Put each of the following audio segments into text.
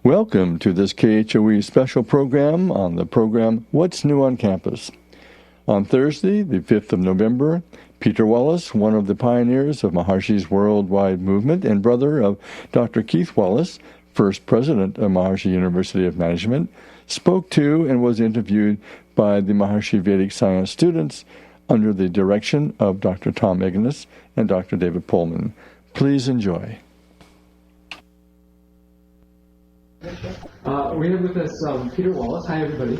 Welcome to this KHOE special program on the program What's New on Campus. On Thursday, the 5th of November, Peter Wallace, one of the pioneers of Maharishi's worldwide movement and brother of Dr. Keith Wallace, first president of Maharishi University of Management, spoke to and was interviewed by the Maharishi Vedic Science students under the direction of Dr. Tom Ignace and Dr. David Pullman. Please enjoy. We have with us Peter Wallace. Hi, everybody.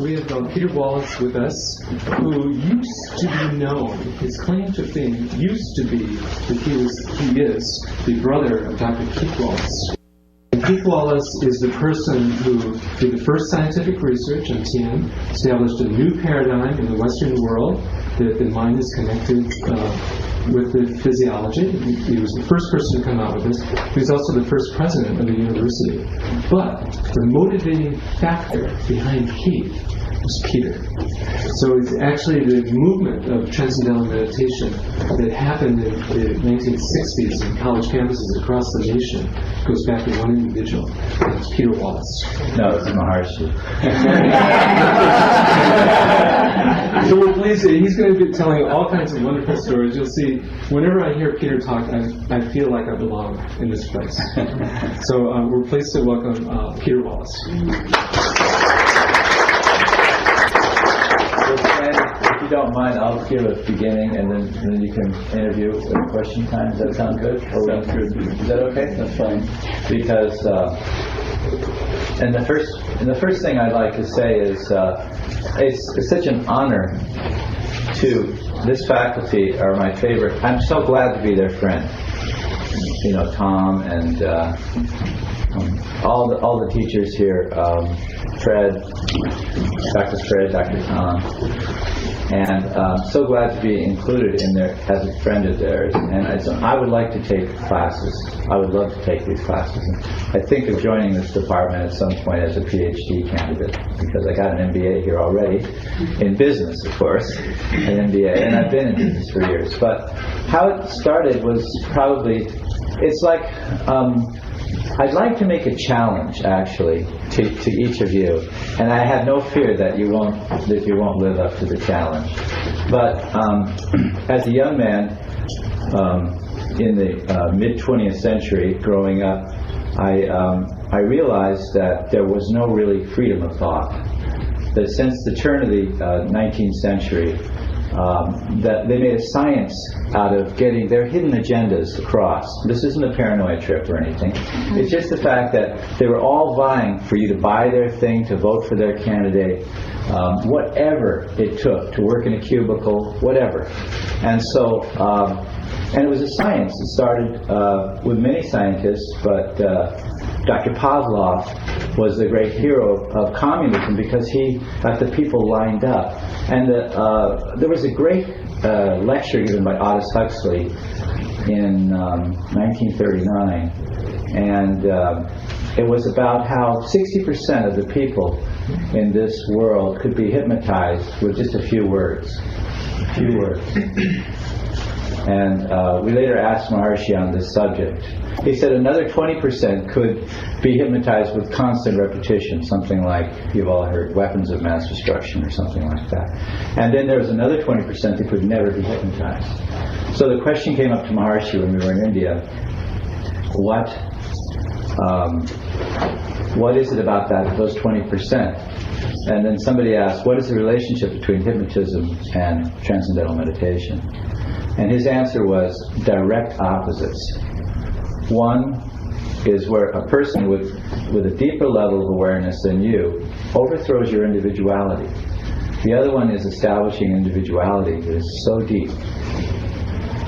We have Peter Wallace with us, who used to be known, his claim to fame used to be that he is the brother of Dr. Keith Wallace. And Keith Wallace is the person who did the first scientific research on TM, established a new paradigm in the Western world that the mind is connected with the physiology. He was the first person to come out with this. He was also the first president of the university. But the motivating factor behind Keith was Peter. So it's actually the movement of Transcendental meditation that happened in the 1960s in college campuses across the nation. It goes back to one individual. It's Peter Wallace. No, it's Maharishi. So we're pleased that he's going to be telling all kinds of wonderful stories. You'll see, whenever I hear Peter talk, I feel like I belong in this place. So we're pleased to welcome Peter Wallace. If you don't mind, I'll give a beginning, and then you can interview at question time. Does that sound good? Sounds good. Is that okay? That's fine. Because and the first thing I'd like to say is it's such an honor to this faculty are my favorite. I'm so glad to be their friend. You know, Tom and all the teachers here, Fred, Dr. Tom, and so glad to be included in there as a friend of theirs. And I would like to take classes. I would love to take these classes. And I think of joining this department at some point as a PhD candidate, because I got an MBA here already, in business, of course, an MBA, and I've been in business for years. But how it started was probably, it's like, I'd like to make a challenge, actually, to each of you, and I have no fear that you won't live up to the challenge. But as a young man in the mid 20th century, growing up, I realized that there was no really freedom of thought. That since the turn of the 19th century, that they made a science out of getting their hidden agendas across. This isn't a paranoid trip or anything. It's just the fact that they were all vying for you to buy their thing, to vote for their candidate, whatever it took, to work in a cubicle, whatever. And so, and it was a science. It started with many scientists, but Dr. Pavlov was the great hero of communism because he got the people lined up. And there was a great lecture given by Aldous Huxley in 1939, and it was about how 60% of the people in this world could be hypnotized with just a few words. A few words. And we later asked Maharishi on this subject. He said another 20% could be hypnotized with constant repetition, something like, you've all heard, weapons of mass destruction or something like that. And then there was another 20% that could never be hypnotized. So the question came up to Maharishi when we were in India, what is it about those 20%? And then somebody asked, what is the relationship between hypnotism and transcendental meditation? And his answer was direct opposites. One is where a person with a deeper level of awareness than you overthrows your individuality. The other one is establishing individuality that is so deep.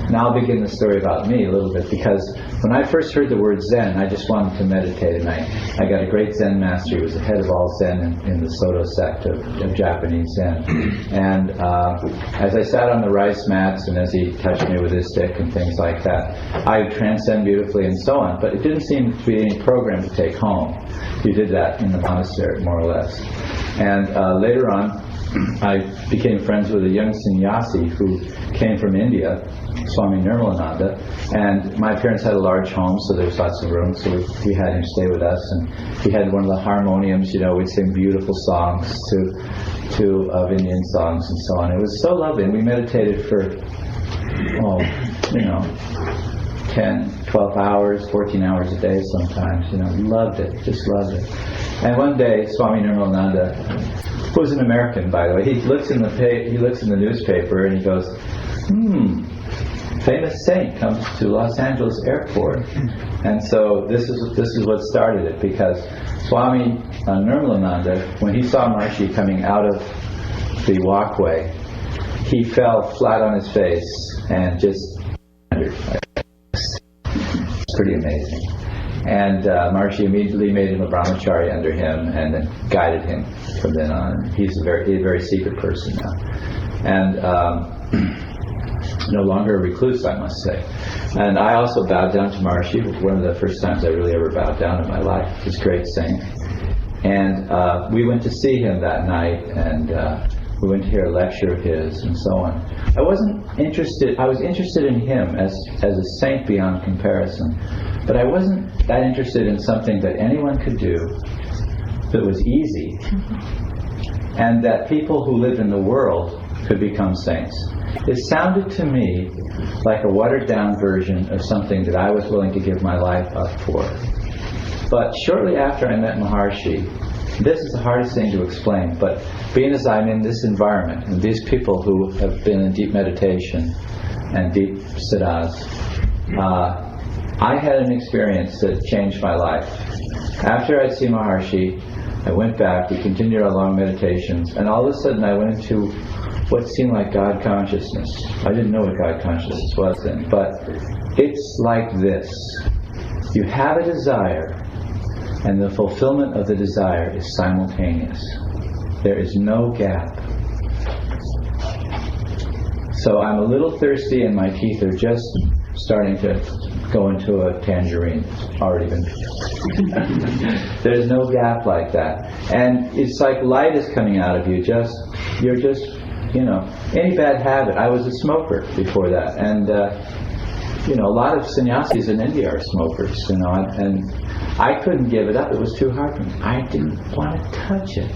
Now I'll begin the story about me a little bit, because when I first heard the word Zen, I just wanted to meditate, and I got a great Zen master. He was the head of all Zen in the Soto sect of Japanese Zen. And as I sat on the rice mats and as he touched me with his stick and things like that, I would transcend beautifully and so on. But it didn't seem to be any program to take home. You did that in the monastery, more or less. And later on, I became friends with a young sannyasi who came from India, Swami Nirmalananda, and my parents had a large home, so there was lots of room, so we had him stay with us, and he had one of the harmoniums, we'd sing beautiful songs of Indian songs and so on. It was so lovely, and we meditated for 10, 12 hours, 14 hours a day sometimes, loved it, just loved it. And one day, Swami Nirmalananda, who was an American, by the way, he looks in the newspaper and he goes, famous saint comes to Los Angeles airport. And so this is what started it, because Swami Nirmalananda, when he saw Maharishi coming out of the walkway, he fell flat on his face and just it's pretty amazing. And Maharishi immediately made him a brahmachari under him and then guided him from then on. He's a very secret person now. And no longer a recluse, I must say. And I also bowed down to Maharishi. It was one of the first times I really ever bowed down in my life. This great saint. And we went to see him that night, and we went to hear a lecture of his and so on. I was interested in him as a saint beyond comparison, but I wasn't that interested in something that anyone could do that was easy, and that people who live in the world could become saints. It sounded to me like a watered-down version of something that I was willing to give my life up for. But shortly after I met Maharishi, this is the hardest thing to explain, but being as I'm in this environment, and these people who have been in deep meditation and deep siddhas, I had an experience that changed my life. After I'd seen Maharishi, I went back, we continued our long meditations, and all of a sudden I went into what seemed like God consciousness. I didn't know what God consciousness was then, but it's like this. You have a desire, and the fulfillment of the desire is simultaneous. There is no gap. So I'm a little thirsty and my teeth are just starting to go into a tangerine. It's already been. There's no gap like that. And it's like light is coming out of you. You're just, any bad habit. I was a smoker before that. And, a lot of sannyasis in India are smokers, and I couldn't give it up. It was too hard for me. I didn't want to touch it.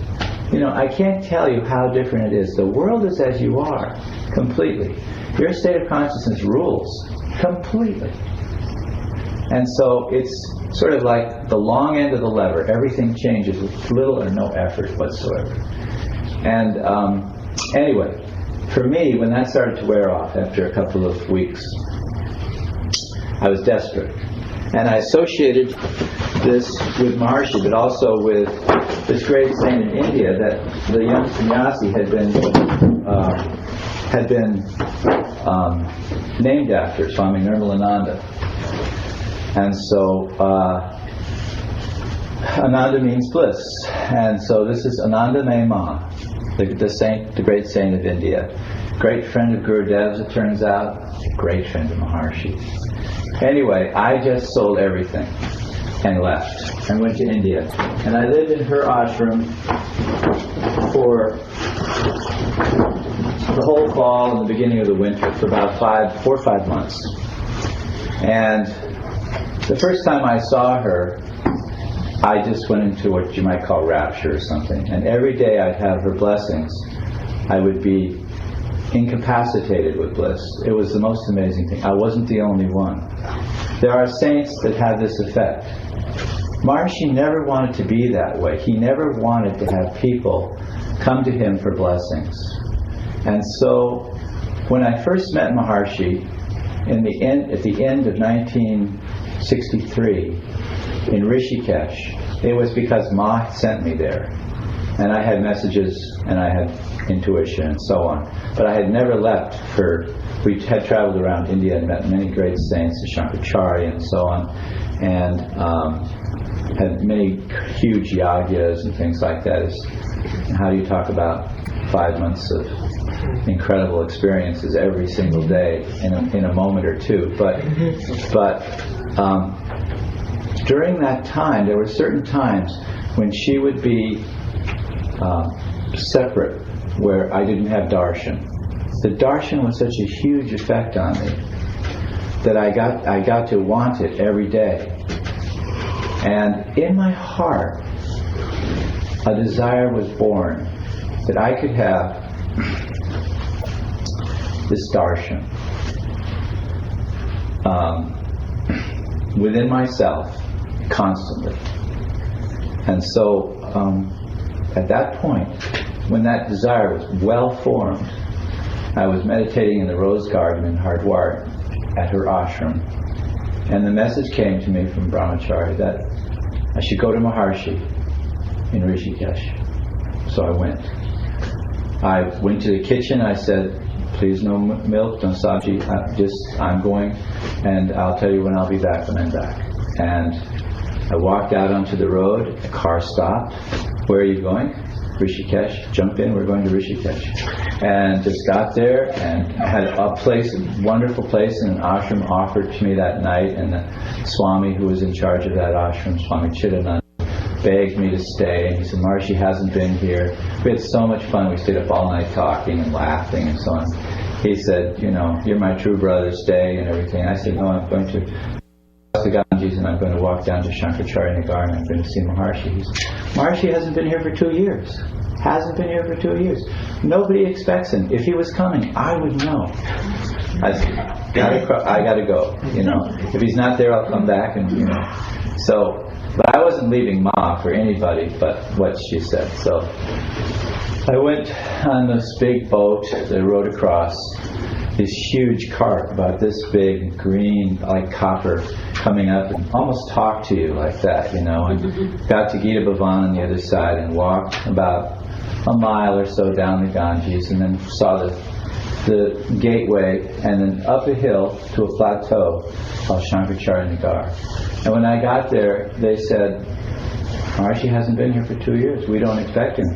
I can't tell you how different it is. The world is as you are, completely. Your state of consciousness rules, completely. And so it's sort of like the long end of the lever. Everything changes with little or no effort whatsoever. And anyway, for me, when that started to wear off after a couple of weeks, I was desperate. And I associated this with Maharishi, but also with this great saint in India that the young sannyasi had been named after, Swami Nirmalananda. And so Ananda means bliss. And so this is Anandamayi Ma, the great saint of India. Great friend of Gurudev's, it turns out. Great friend of Maharishi. Anyway, I just sold everything and left and went to India. And I lived in her ashram for the whole fall and the beginning of the winter, for about 4 or 5 months. And the first time I saw her, I just went into what you might call rapture or something. And every day I'd have her blessings. I would be incapacitated with bliss. It was the most amazing thing. I wasn't the only one. There are saints that have this effect. Maharishi never wanted to be that way. He never wanted to have people come to him for blessings. And so when I first met Maharishi at the end of 1963 in Rishikesh, it was because Ma sent me there. And I had messages and I had intuition and so on. But I had never left we had traveled around India and met many great saints, Shankaracharya and so on, and had many huge yagyas and things like that. How do you talk about 5 months of incredible experiences every single day in a moment or two? But during that time, there were certain times when she would be separate where I didn't have darshan. The darshan was such a huge effect on me that I got to want it every day. And in my heart, a desire was born that I could have this darshan within myself constantly. And so at that point, when that desire was well formed, I was meditating in the rose garden in Haridwar at her ashram, and the message came to me from Brahmachari that I should go to Maharishi in Rishikesh. So I went. I went to the kitchen. I said, please no milk, no sabji, I'm going, and I'll tell you when I'll be back when I'm back. And I walked out onto the road, the car stopped. Where are you going? Rishikesh. Jump in, we're going to Rishikesh. And just got there and had a place, a wonderful place, and an ashram offered to me that night, and the Swami who was in charge of that ashram, Swami Chidananda, begged me to stay, and he said, Maharishi hasn't been here. We had so much fun. We stayed up all night talking and laughing and so on. He said, you're my true brother, stay and everything. I said, no, I'm going to the Ganges and I'm going to walk down to Shankaracharya Nagar and I'm going to see Maharishi. He said, Maharishi hasn't been here for 2 years. Hasn't been here for 2 years. Nobody expects him. If he was coming, I would know. I said, I gotta go. If he's not there, I'll come back and So, but I wasn't leaving Ma for anybody but what she said. So I went on this big boat that rowed across, this huge cart about this big, green, like copper, coming up and almost talked to you like that, and got to Gita Bhavan on the other side and walked about a mile or so down the Ganges, and then saw the gateway, and then up a hill to a plateau called Shankaracharya Nagar. And when I got there, they said, Maharishi hasn't been here for 2 years. We don't expect him.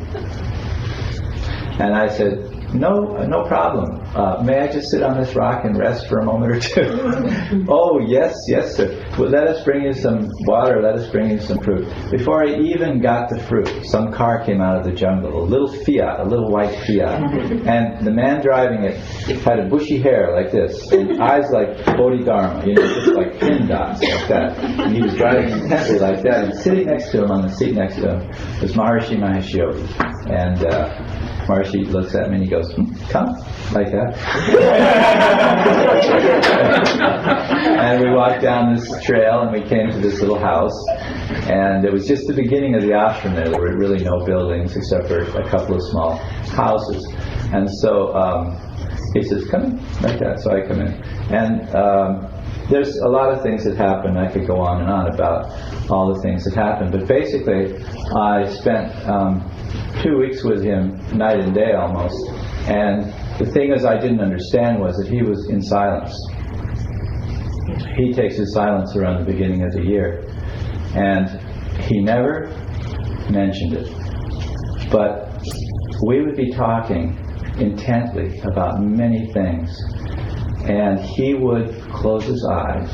And I said, no problem. May I just sit on this rock and rest for a moment or two? Oh, yes, sir. Well, let us bring you some water, let us bring you some fruit. Before I even got the fruit, some car came out of the jungle, a little Fiat, a little white Fiat. And the man driving it had a bushy hair like this, and eyes like Bodhidharma, just like pin dots like that. And he was driving intently like that, and sitting next to him, on the seat next to him, was Maharishi Mahesh Yogi. And Maharishi looks at me and he goes, come, like that. And we walked down this trail and we came to this little house, and it was just the beginning of the ashram there. There were really no buildings except for a couple of small houses. And so he says, come in, like that. So I come in. And there's a lot of things that happened. I could go on and on about all the things that happened. But basically, I spent 2 weeks with him, night and day almost. And the thing is I didn't understand was that he was in silence. He takes his silence around the beginning of the year. And he never mentioned it. But we would be talking intently about many things. And he would close his eyes.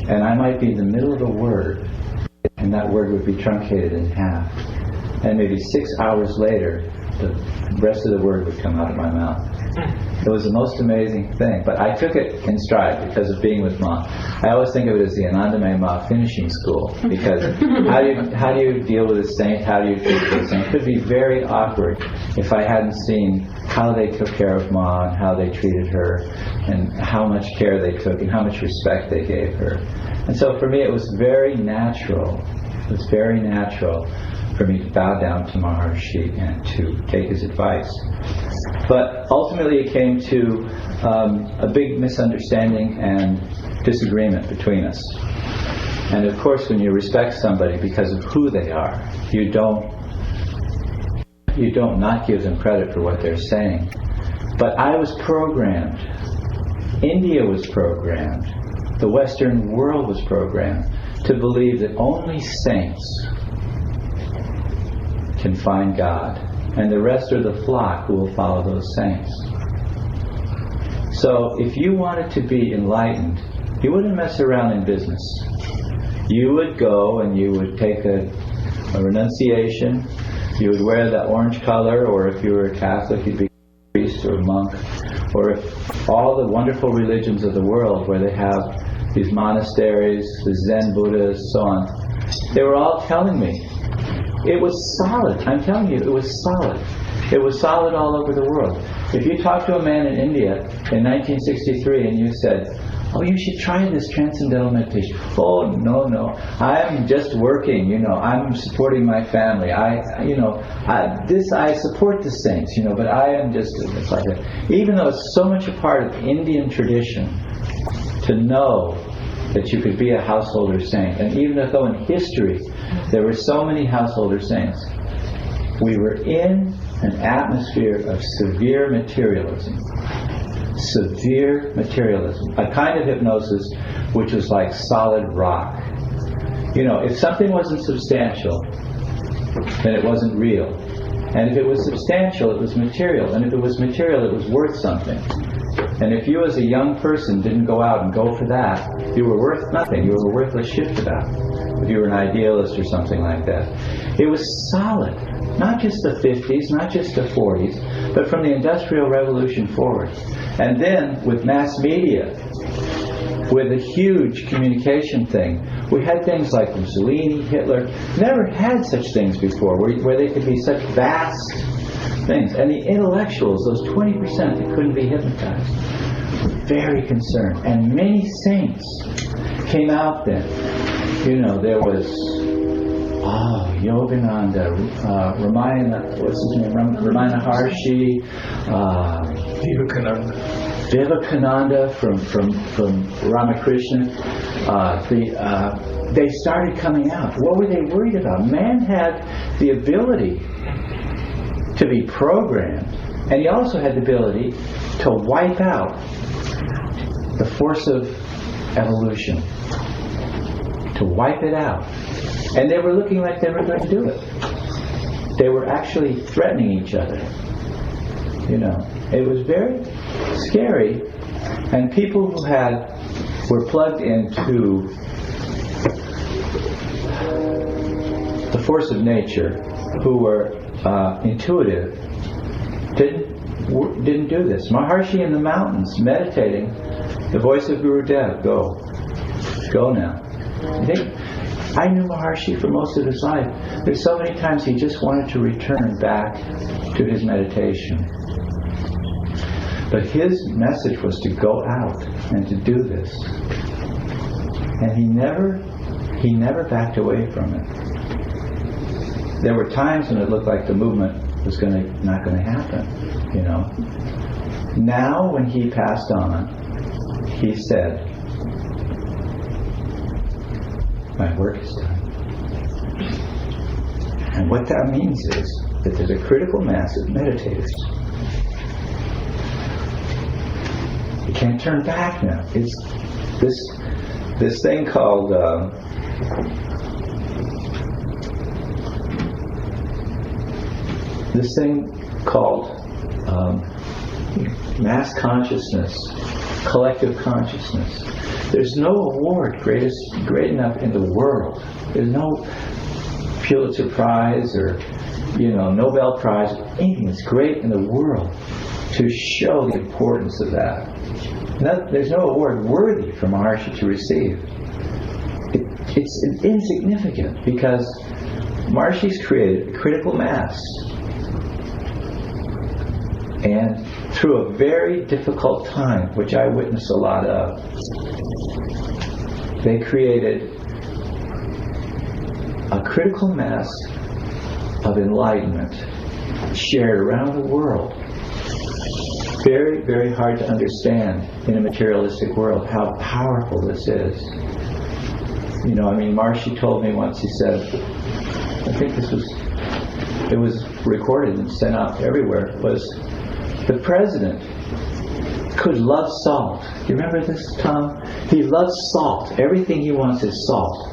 And I might be in the middle of a word, and that word would be truncated in half. And maybe 6 hours later, the rest of the word would come out of my mouth. It was the most amazing thing. But I took it in stride because of being with Ma. I always think of it as the Anandamayi Ma finishing school. Because how do you deal with a saint? How do you treat a saint? It could be very awkward if I hadn't seen how they took care of Ma and how they treated her and how much care they took and how much respect they gave her. And so for me it was very natural. It was very natural for me to bow down to Maharishi and to take his advice. But ultimately it came to a big misunderstanding and disagreement between us. And of course when you respect somebody because of who they are, you don't not give them credit for what they're saying. But I was programmed. India was programmed. The Western world was programmed to believe that only saints can find God, and the rest are the flock who will follow those saints. So if you wanted to be enlightened, you wouldn't mess around in business. You would go and you would take a renunciation, you would wear the orange color, or if you were a Catholic, you'd be a priest or a monk, or if all the wonderful religions of the world where they have these monasteries, the Zen Buddhas, so on, they were all telling me it was solid. I'm telling you, it was solid. It was solid all over the world. If you talk to a man in India in 1963 and you said, "Oh, you should try this Transcendental meditation." "Oh, no, I'm just working, I'm supporting my family. I support the saints, but I am just," it's like that. Even though it's so much a part of Indian tradition to know that you could be a householder saint, and even though in history there were so many householder saints, we were in an atmosphere of severe materialism. Severe materialism. A kind of hypnosis which was like solid rock. If something wasn't substantial, then it wasn't real. And if it was substantial, it was material. And if it was material, it was worth something. And if you as a young person didn't go out and go for that, you were worth nothing. You were a worthless shit to that. If you were an idealist or something like that. It was solid. Not just the 50s, not just the 40s, but from the Industrial Revolution forward. And then with mass media, with a huge communication thing, we had things like Mussolini, Hitler, never had such things before, where they could be such vast things. And the intellectuals, those 20% that couldn't be hypnotized, were very concerned. And many saints came out then. There was Yogananda, Maharishi, Vivekananda from Ramakrishna. They started coming out. What were they worried about? Man had the ability to be programmed, and he also had the ability to wipe out the force of evolution, to wipe it out. And they were looking like they were going to do it. They were actually threatening each other. It was very scary. And people who were plugged into the force of nature, who were intuitive, didn't do this. Maharishi in the mountains, meditating, the voice of Guru Dev, go now. I knew Maharishi for most of his life. There's so many times he just wanted to return back to his meditation. But his message was to go out and to do this. And he never backed away from it. There were times when it looked like the movement was not going to happen, Now, when he passed on, he said, "My work is done." And what that means is that there's a critical mass of meditators. You can't turn back now. It's this thing called mass consciousness, collective consciousness. There's no award great enough in the world. There's no Pulitzer Prize or Nobel Prize, anything that's great in the world to show the importance of that. There's no award worthy for Maharishi to receive. It's insignificant because Maharishi's created a critical mass. And through a very difficult time, which I witnessed a lot of, they created a critical mass of enlightenment shared around the world. Very, very hard to understand in a materialistic world how powerful this is. Maharishi told me once, he said, I think it was recorded and sent out everywhere, was the president could love salt. You remember this, Tom? He loves salt. Everything he wants is salt.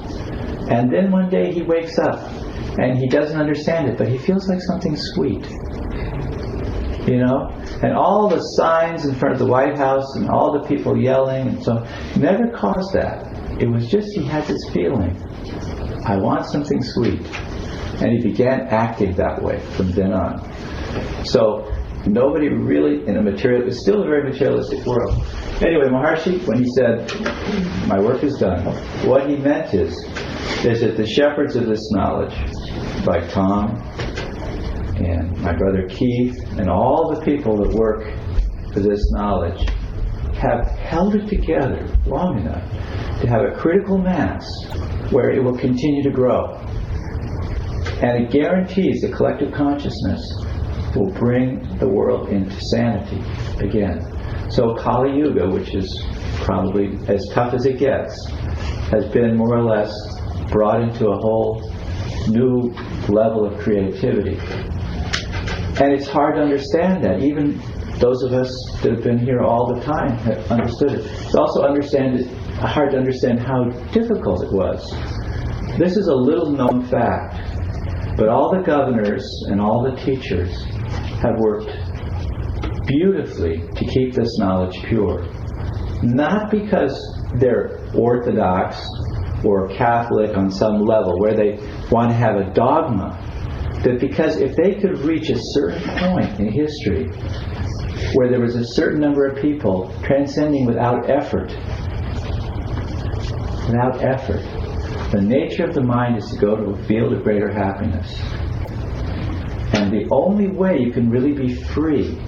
And then one day he wakes up and he doesn't understand it, but he feels like something sweet. And all the signs in front of the White House and all the people yelling and so never caused that. It was just he had this feeling, I want something sweet. And he began acting that way from then on. So nobody really in a material, it's still a very materialistic world. Anyway, Maharishi, when he said, my work is done, what he meant is that the shepherds of this knowledge, like Tom and my brother Keith and all the people that work for this knowledge, have held it together long enough to have a critical mass where it will continue to grow. And it guarantees the collective consciousness will bring the world into sanity again. So Kali Yuga, which is probably as tough as it gets, has been more or less brought into a whole new level of creativity. And it's hard to understand that. Even those of us that have been here all the time have understood it. It's also hard to understand how difficult it was. This is a little known fact, but all the governors and all the teachers have worked beautifully to keep this knowledge pure. Not because they're orthodox or Catholic on some level where they want to have a dogma, but because if they could reach a certain point in history where there was a certain number of people transcending without effort, the nature of the mind is to go to a field of greater happiness. And the only way you can really be free,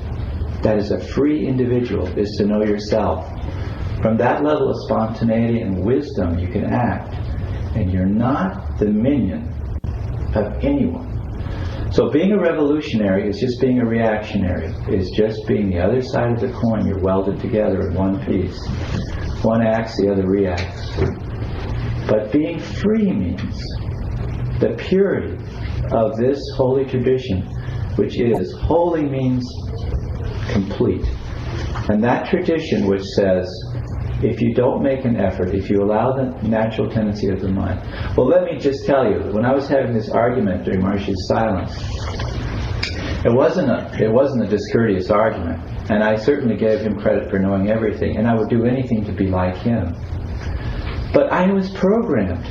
that is a free individual, is to know yourself. From that level of spontaneity and wisdom you can act, and you're not the minion of anyone. So being a revolutionary is just being a reactionary, is just being the other side of the coin. You're welded together in one piece. One acts, the other reacts. But being free means the purity of this holy tradition, which is, holy means complete. And that tradition which says, if you don't make an effort, if you allow the natural tendency of the mind. Well, let me just tell you, when I was having this argument during Maharishi's silence, it wasn't a discourteous argument. And I certainly gave him credit for knowing everything, and I would do anything to be like him. But I was programmed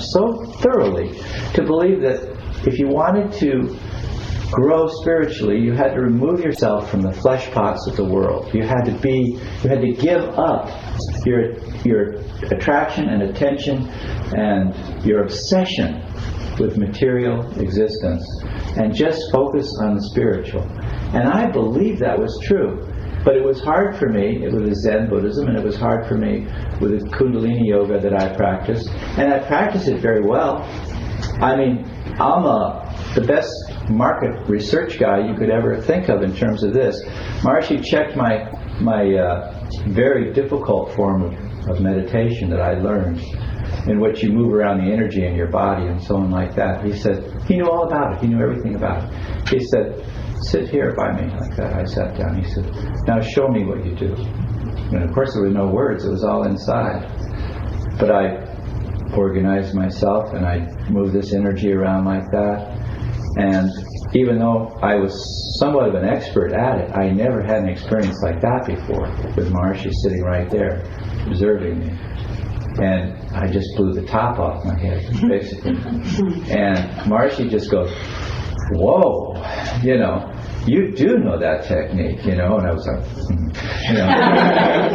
so thoroughly to believe that if you wanted to grow spiritually, you had to remove yourself from the flesh pots of the world. You had to give up your attraction and attention and your obsession with material existence and just focus on the spiritual. And I believe that was true. But it was hard for me with the Zen Buddhism, and it was hard for me with the Kundalini Yoga that I practiced. And I practiced it very well. I mean, I'm the best market research guy you could ever think of in terms of this. Maharishi checked my very difficult form of meditation that I learned, in which you move around the energy in your body and so on like that. He said, he knew all about it. He knew everything about it. He said, sit here by me like that. I sat down. He said, now show me what you do. And of course there were no words. It was all inside. But I organized myself and I moved this energy around like that. And even though I was somewhat of an expert at it, I never had an experience like that before, with Maharishi sitting right there observing me. And I just blew the top off my head, basically. And Maharishi just goes, whoa, you do know that technique, and I was like,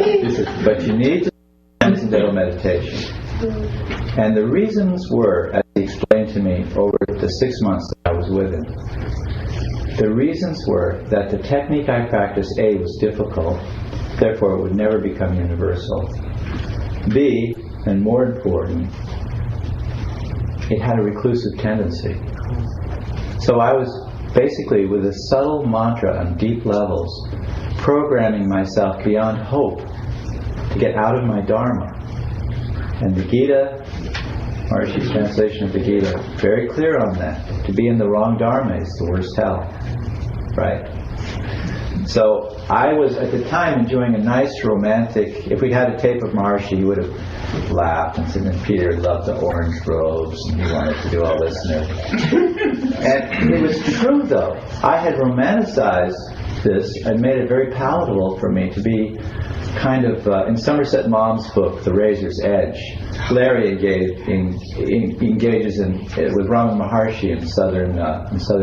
He said, but you need to Transcendental meditation. And the reasons were, as he explained to me over the 6 months that I was with him, the reasons were that the technique I practiced, A, was difficult, therefore it would never become universal. B, and more important, it had a reclusive tendency. So I was basically, with a subtle mantra on deep levels, programming myself beyond hope to get out of my dharma. And the Gita, Maharishi's translation of the Gita, very clear on that. To be in the wrong dharma is the worst hell. Right? So I was at the time enjoying a nice romantic, if we had a tape of Maharishi, he would have laughed and said, and Peter loved the orange robes and he wanted to do all this and everything. And it was true though. I had romanticized this and made it very palatable for me to be kind of in Somerset Maugham's book, The Razor's Edge, Larry engages with Ramana Maharishi in southern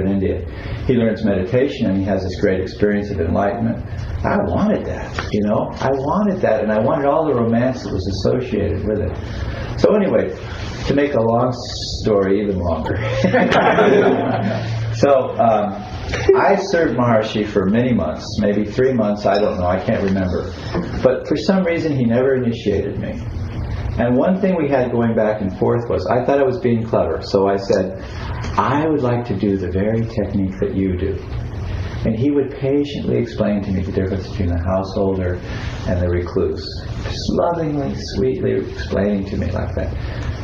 India. He learns meditation and he has this great experience of enlightenment. I wanted that, I wanted that, and I wanted all the romance that was associated with it. So anyway, to make a long story even longer. So I served Maharishi for many months, maybe 3 months, I don't know, I can't remember. But for some reason he never initiated me. And one thing we had going back and forth was, I thought I was being clever, so I said, I would like to do the very technique that you do. And he would patiently explain to me the difference between the householder and the recluse. Just lovingly, sweetly explaining to me like that.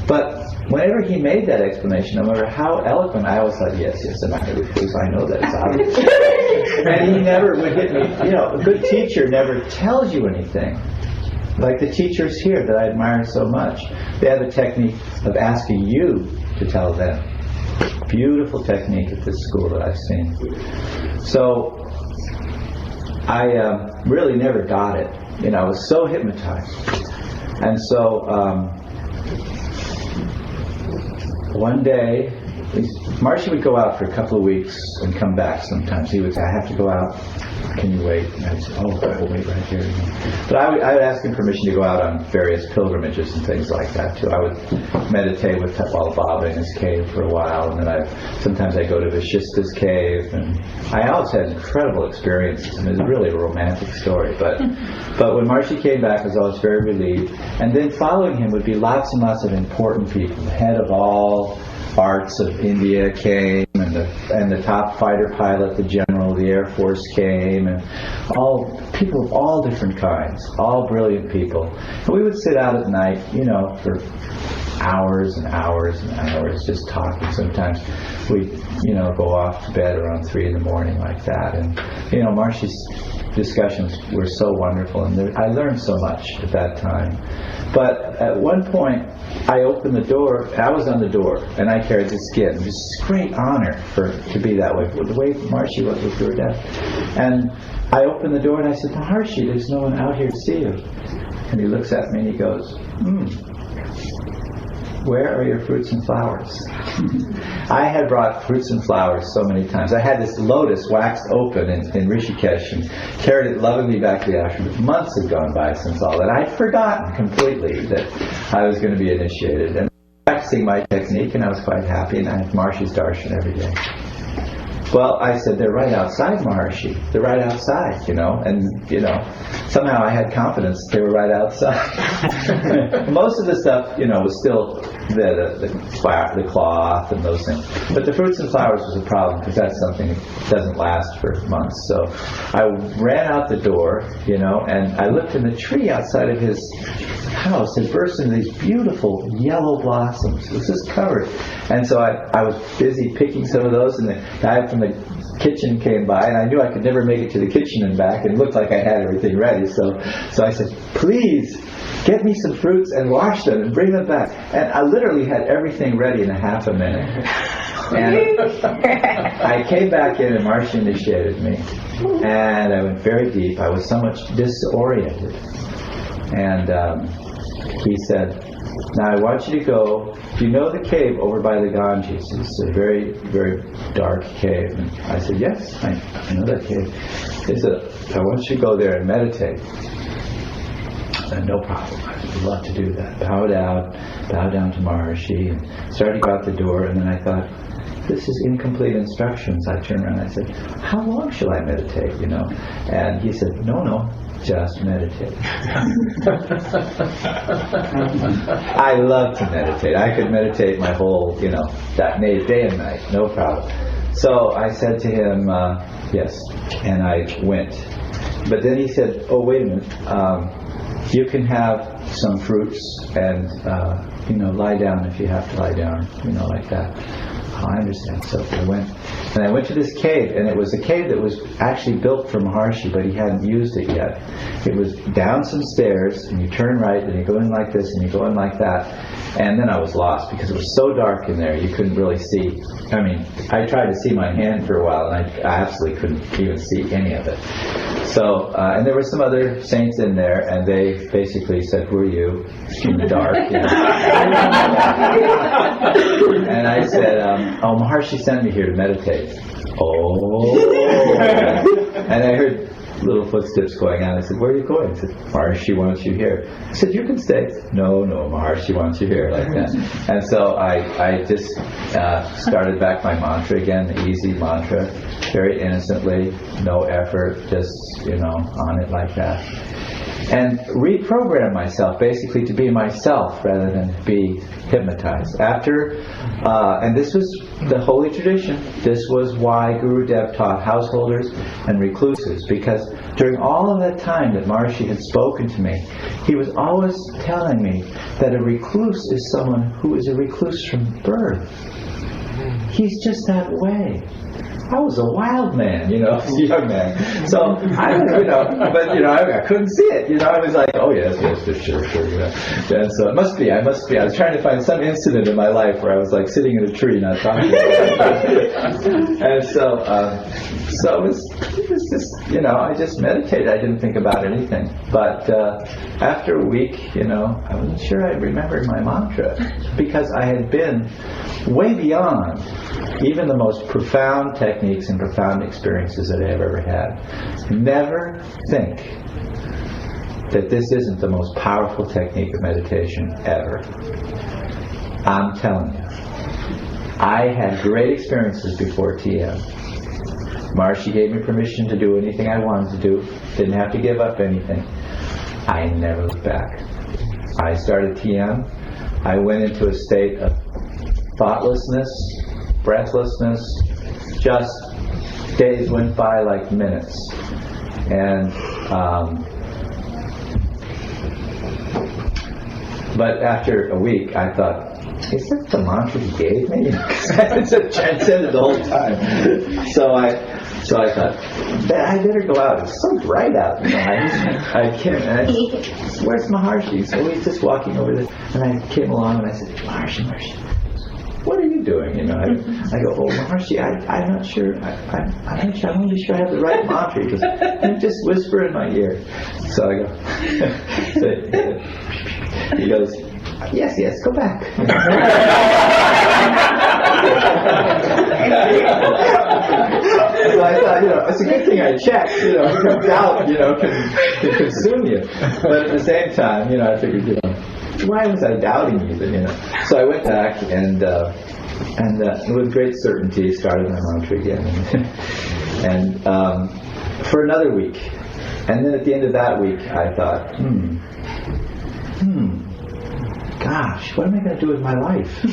But whenever he made that explanation, no matter how eloquent, I always thought, yes, I'm a recluse, I know that, it's obvious. And he never would hit me. A good teacher never tells you anything. Like the teachers here that I admire so much, they have a technique of asking you to tell them. Beautiful technique at this school that I've seen. So I really never got it. I was so hypnotized. And so one day, Maharishi would go out for a couple of weeks and come back sometimes. He would say, I have to go out. Can you wait? And I'd say, oh, we'll wait right here. But I would ask him permission to go out on various pilgrimages and things like that too. I would meditate with Tetwala Baba in his cave for a while, and then sometimes I go to Vashista's cave, and I always had incredible experiences, and it was really a romantic story. But when Maharishi came back, I was always very relieved. And then following him would be lots and lots of important people. The head of all arts of India came, and the top fighter pilot, the general of the Air Force came, and all people of all different kinds, all brilliant people. And we would sit out at night, for hours and hours and hours just talking. Sometimes we'd, go off to bed around 3 in the morning like that. And, Maharishi's discussions were so wonderful, and I learned so much at that time. But at one point, I opened the door. I was on the door, and I carried the skin. It was a great honor to be that way. The way Maharishi was with her death. And I opened the door, and I said, Maharishi, there's no one out here to see you. And he looks at me, and he goes, where are your fruits and flowers? I had brought fruits and flowers so many times. I had this lotus waxed open in Rishikesh and carried it lovingly back to the ashram. Months had gone by since all that. I'd forgotten completely that I was going to be initiated. And practicing my technique, and I was quite happy, and I had Maharishi's darshan every day. Well, I said, they're right outside, Maharishi. They're right outside, and, somehow I had confidence they were right outside. Most of the stuff, was still the cloth and those things. But the fruits and flowers was a problem, because that's something that doesn't last for months. So I ran out the door, and I looked in the tree outside of his house. It burst into these beautiful yellow blossoms. It was just covered. And so I was busy picking some of those, and the guy from the kitchen came by, and I knew I could never make it to the kitchen and back, and it looked like I had everything ready. So I said, please, get me some fruits and wash them and bring them back. And I literally had everything ready in a half a minute. And I came back in, and Maharishi initiated me. And I went very deep. I was so much disoriented. And he said, now I want you to go. Do you know the cave over by the Ganges? It's a very, very dark cave. And I said, yes, I know that cave. He said, I want you to go there and meditate. I said, no problem. I'd love to do that. Bow down to Maharishi, and started to go out the door. And then I thought, this is incomplete instructions. I turned around and I said, how long shall I meditate, And he said, no, just meditate. I love to meditate. I could meditate my whole, that day and night, no problem. So I said to him, yes, and I went. But then he said, oh, wait a minute, you can have some fruits and, lie down if you have to lie down, like that. I understand. So I went to this cave, and it was a cave that was actually built for Maharishi, but he hadn't used it yet. It was down some stairs, and you turn right, and you go in like this, and you go in like that. And then I was lost because it was so dark in there, you couldn't really see. I mean, I tried to see my hand for a while, and I absolutely couldn't even see any of it. So, and there were some other saints in there, and they basically said, "Who are you?" in the dark. You know? And I said, "Oh, Maharishi sent me here to meditate." Oh. And I heard little footsteps going on. I said, "Where are you going?" I said, "Maharishi wants you here." I said, "You can stay." No, Maharishi wants you here, like that. And so I just started back my mantra again, the easy mantra, very innocently, no effort, just, on it like that. And reprogram myself basically to be myself rather than be hypnotized. And this was the holy tradition. This was why Guru Dev taught householders and recluses, because during all of that time that Maharishi had spoken to me, he was always telling me that a recluse is someone who is a recluse from birth. He's just that way. I was a wild man, as a young man. So I couldn't see it. I was like, oh yes, sure. And so I must be. I was trying to find some incident in my life where I was like sitting in a tree, not talking. And so it was just, I just meditated. I didn't think about anything. But after a week, I wasn't sure I remembered my mantra because I had been way beyond even the most profound techniques and profound experiences that I have ever had. Never think that this isn't the most powerful technique of meditation ever. I'm telling you. I had great experiences before TM. Maharishi gave me permission to do anything I wanted to do. Didn't have to give up anything. I never looked back. I started TM. I went into a state of thoughtlessness, breathlessness. Just days went by like minutes. And but after a week I thought, is that the mantra he gave me? It's transcended the whole time. So I thought, I better go out. It's so bright out. I can't. Where's Maharishi? So he's just walking over there. And I came along and I said, Maharishi, what are you doing? I go, oh, Maharishi, I'm not sure. I'm not sure. I'm only sure I have the right mantra. He goes, just whisper in my ear. So I go, he goes, yes, go back. So I thought, it's a good thing I checked, doubt, can consume you. But at the same time, I figured, why was I doubting even, So I went back and with great certainty started my mantra again. And for another week. And then at the end of that week, I thought, gosh, what am I going to do with my life?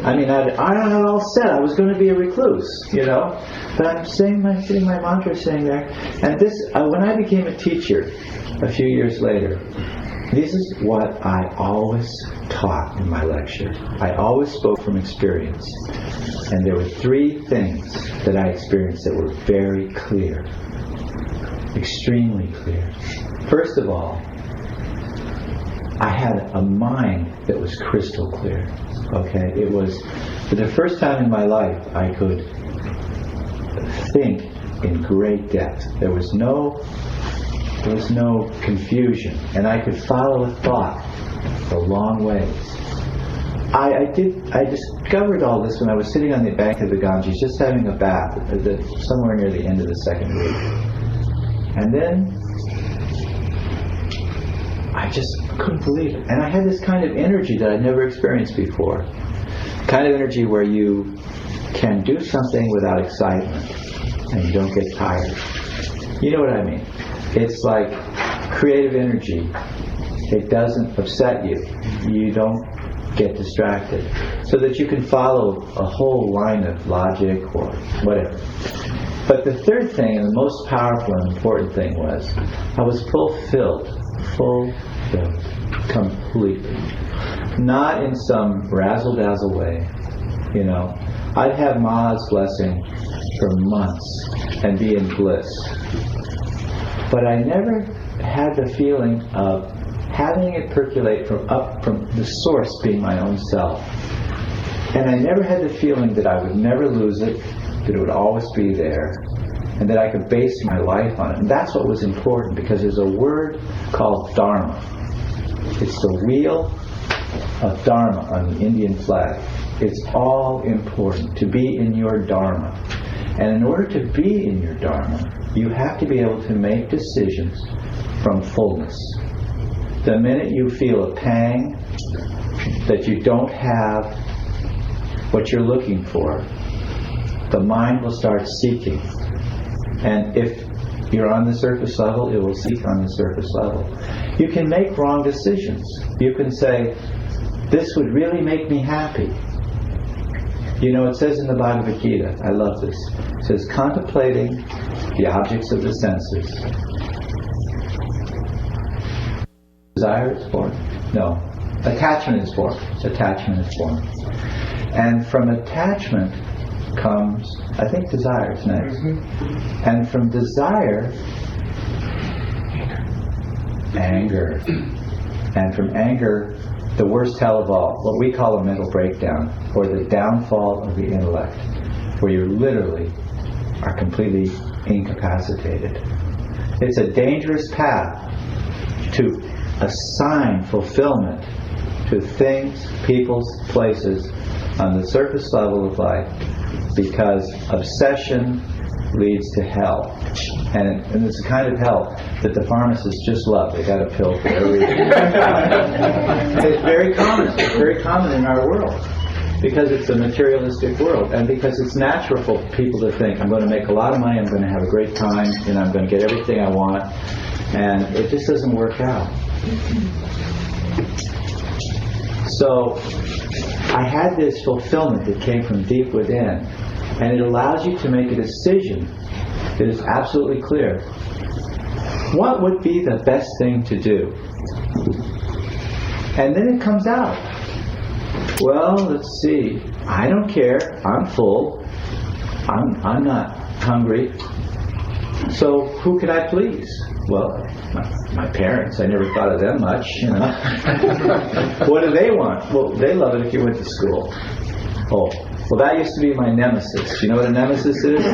I mean, I don't have it all set. I was going to be a recluse, but I'm sitting my mantra saying there. And this, when I became a teacher a few years later, this is what I always taught in my lecture. I always spoke from experience. And there were three things that I experienced that were very clear. Extremely clear. First of all, I had a mind that was crystal clear. Okay? It was, for the first time in my life, I could think in great depth. There was no confusion, and I could follow a thought a long ways. I discovered all this when I was sitting on the bank of the Ganges, just having a bath, somewhere near the end of the second week. And then I just couldn't believe it. And I had this kind of energy that I'd never experienced before. Kind of energy where you can do something without excitement and you don't get tired. You know what I mean? It's like creative energy. It doesn't upset you. You don't get distracted. So that you can follow a whole line of logic or whatever. But the third thing, and the most powerful and important thing was, I was fulfilled, completely. Not in some razzle-dazzle way, you know. I'd have Ma's blessing for months and be in bliss. But I never had the feeling of having it percolate from the source being my own self. And I never had the feeling that I would never lose it, that it would always be there, and that I could base my life on it. And that's what was important, because there's a word called Dharma. It's the wheel of Dharma on the Indian flag. It's all important to be in your Dharma. And in order to be in your Dharma, you have to be able to make decisions from fullness. The minute you feel a pang that you don't have what you're looking for, the mind will start seeking. And if you're on the surface level, it will seek on the surface level. You can make wrong decisions. You can say, this would really make me happy. You know, it says in the Bhagavad Gita, I love this, it says, contemplating the objects of the senses. Desire is born? No. Attachment is born. Attachment is born. And from attachment comes, I think desire is next. And from desire, anger. And from anger, the worst hell of all, what we call a mental breakdown, or the downfall of the intellect, where you literally are completely incapacitated. It's a dangerous path to assign fulfillment to things, peoples, places on the surface level of life, because obsession leads to hell. And it's a kind of hell that the pharmacists just love. They got a pill for everything. It's very common. It's very common in our world, because it's a materialistic world, and because it's natural for people to think, I'm going to make a lot of money, I'm going to have a great time, and I'm going to get everything I want, and it just doesn't work out. So I had this fulfillment that came from deep within, and it allows you to make a decision that is absolutely clear. What would be the best thing to do? And then it comes out. Well, let's see. I don't care. I'm full. I'm not hungry. So who could I please? Well, my parents. I never thought of them much, you know. What do they want? Well, they love it if you went to school. Oh, well, that used to be my nemesis. You know what a nemesis is?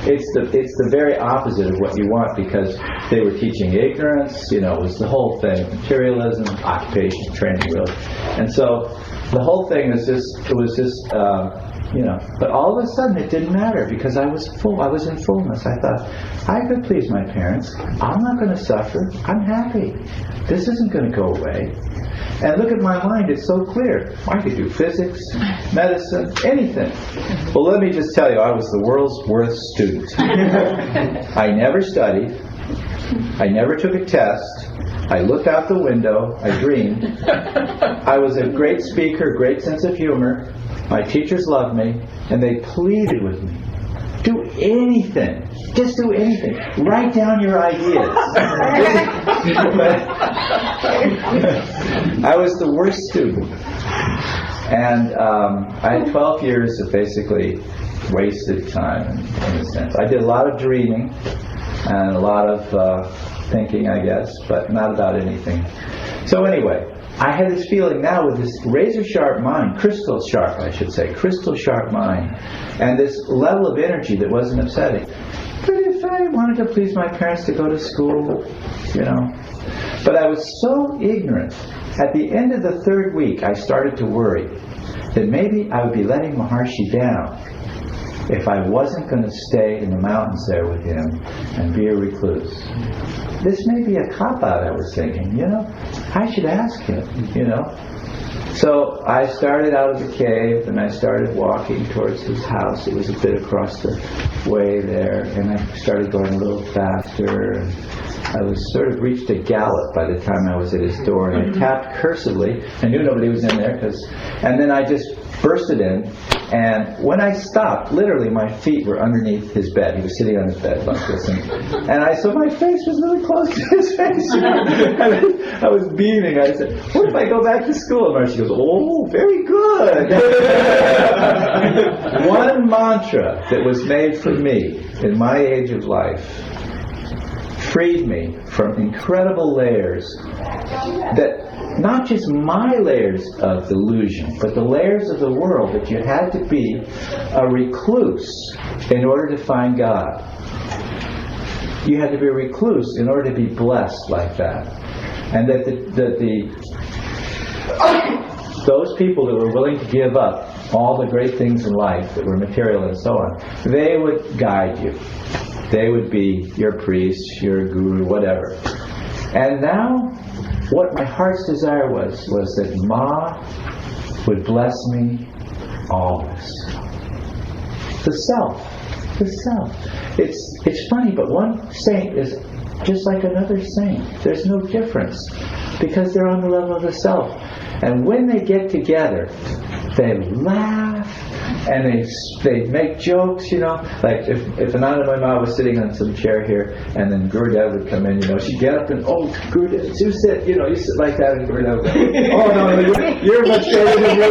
It's the very opposite of what you want, because they were teaching ignorance. You know, it was the whole thing: materialism, occupation, training, really. And so the whole thing was just, you know. But all of a sudden, it didn't matter, because I was full. I was in fullness. I thought, I could please my parents. I'm not going to suffer. I'm happy. This isn't going to go away. And look at my mind, it's so clear. I could do physics, medicine, anything. Well, let me just tell you, I was the world's worst student. I never studied. I never took a test. I looked out the window. I dreamed. I was a great speaker, great sense of humor. My teachers loved me, and they pleaded with me. Do anything. Just do anything. Write down your ideas. I was the worst student. And I had 12 years of basically wasted time, in a sense. I did a lot of dreaming and a lot of thinking, I guess, but not about anything. So anyway, I had this feeling now with this razor-sharp mind, crystal sharp, I should say, crystal sharp mind, and this level of energy that wasn't upsetting. But if I wanted to please my parents to go to school, you know. But I was so ignorant. At the end of the third week, I started to worry that maybe I would be letting Maharishi down if I wasn't going to stay in the mountains there with him and be a recluse. This may be a cop-out, I was thinking, you know. I should ask him, you know. So I started out of the cave, and I started walking towards his house. It was a bit across the way there, and I started going a little faster. And sort of reached a gallop by the time I was at his door, and I tapped cursively. I knew nobody was in there, and then I just bursted in. And when I stopped, literally my feet were underneath his bed. He was sitting on his bed like this, and so my face was really close to his face. I was beaming. I said, "What if I go back to school?" And she goes, "Oh, very good." One mantra that was made for me in my age of life freed me from incredible layers, that not just my layers of delusion, but the layers of the world, that you had to be a recluse in order to find God. You had to be a recluse in order to be blessed like that. And that those people that were willing to give up all the great things in life that were material and so on, they would guide you. They would be your priest, your guru, whatever. And now, what my heart's desire was that Ma would bless me always. The self. It's funny, but one saint is just like another saint. There's no difference, because they're on the level of the self. And when they get together, they laugh and they make jokes, like if Anandamayi Ma was sitting on some chair here, and then Gurudev would come in, she'd get up and, "Oh, Gurudev, you sit, you sit like that," and Gurudev would go, "Oh no, you're much better than me,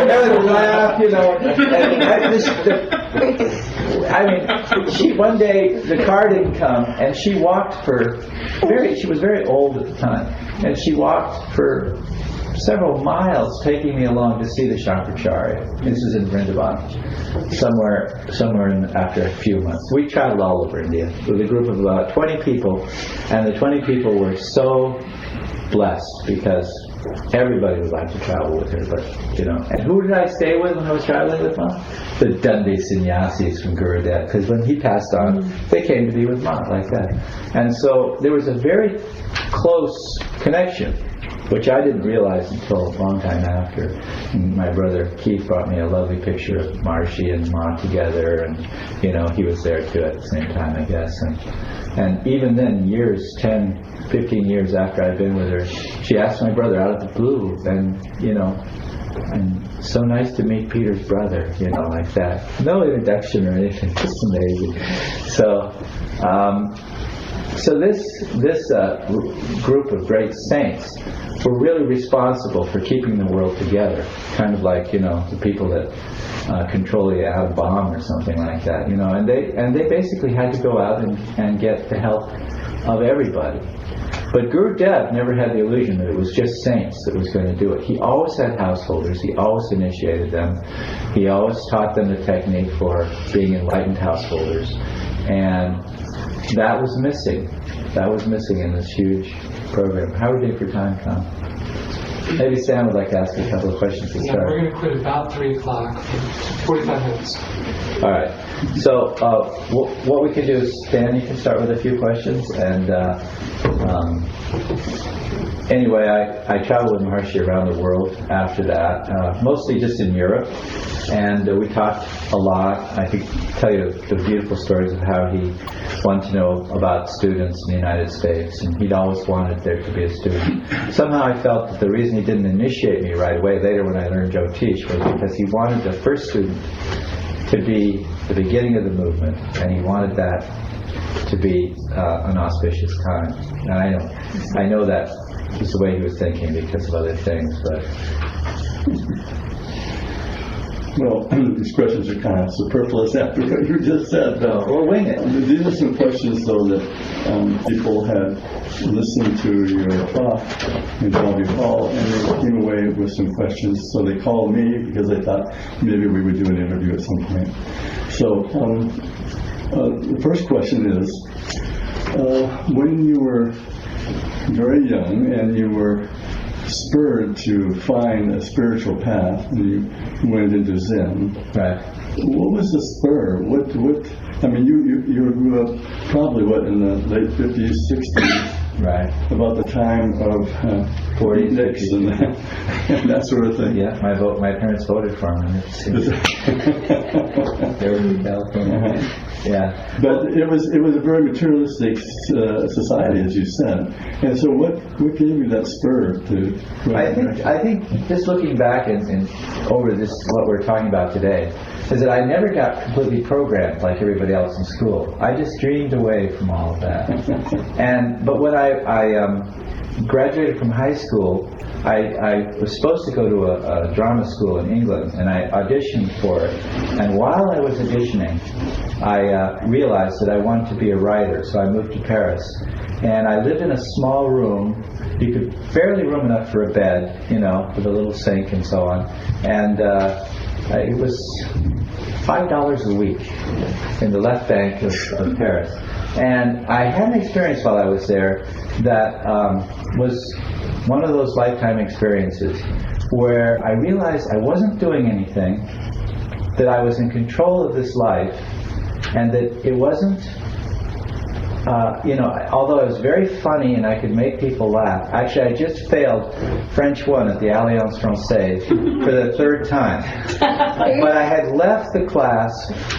and then laugh, and one day the car didn't come, and she walked she was very old at the time, and she walked for several miles, taking me along to see the Shankaracharya. This is in Vrindavan, somewhere after a few months. We traveled all over India with a group of about 20 people, and the 20 people were so blessed because everybody would like to travel with her. But and who did I stay with when I was traveling with Ma? The Dundee sannyasis from Gurudev, because when he passed on, they came to be with Ma like that, and so there was a very close connection, which I didn't realize until a long time after. And my brother Keith brought me a lovely picture of Maharishi and Ma together, and he was there too at the same time, I guess. And even then, 10, 15 years after I'd been with her, she asked my brother out of the blue, and so nice to meet Peter's brother, like that. No introduction or anything, just amazing. So this group of great saints were really responsible for keeping the world together, kind of like the people that control the atom bomb or something like that, and they basically had to go out and get the help of everybody. But Gurudev never had the illusion that it was just saints that was going to do it. He always had householders. He always initiated them. He always taught them the technique for being enlightened householders, and that was missing. That was missing in this huge program. How are we doing for time, Tom? Maybe Sam would like to ask a couple of questions to start. We're going to quit about 3 o'clock, 45 minutes. All right. So what we can do is, Stan, you can start with a few questions. And anyway, I traveled with Maharishi around the world after that, mostly just in Europe. And we talked a lot. I could tell you the beautiful stories of how he wanted to know about students in the United States, and he'd always wanted there to be a student. Somehow I felt that the reason he didn't initiate me right away later when I learned Jyotish was because he wanted the first student to be the beginning of the movement, and he wanted that to be an auspicious time. And I know that was the way he was thinking because of other things, but... Well, these questions are kind of superfluous after what you just said, though. We'll wing it. These are some questions, though, that people had listened to your talk in Bellevue Hall, and they came away with some questions. So they called me because they thought maybe we would do an interview at some point. So the first question is, when you were very young and you were spurred to find a spiritual path, and you went into Zen. Right. What was the spur? What? I mean, you grew up probably in the late 50s, 60s. Right. About the time of 40s, Nixon. that sort of thing. Yeah, my parents voted for him. They were in California. Yeah. But it was a very materialistic society, as you said. And so what gave you that spur to? I think just looking back and over this what we're talking about today is that I never got completely programmed like everybody else in school. I just dreamed away from all of that. But when I graduated from high school, I was supposed to go to a drama school in England, and I auditioned for it. And while I was auditioning, I realized that I wanted to be a writer, so I moved to Paris. And I lived in a small room. You could barely room enough for a bed, with a little sink and so on. And it was $5 a week in the left bank of Paris. And I had an experience while I was there that was one of those lifetime experiences where I realized I wasn't doing anything, that I was in control of this life, and that it wasn't, although I was very funny and I could make people laugh. Actually, I just failed French 1 at the Alliance Française for the third time. But I had left the class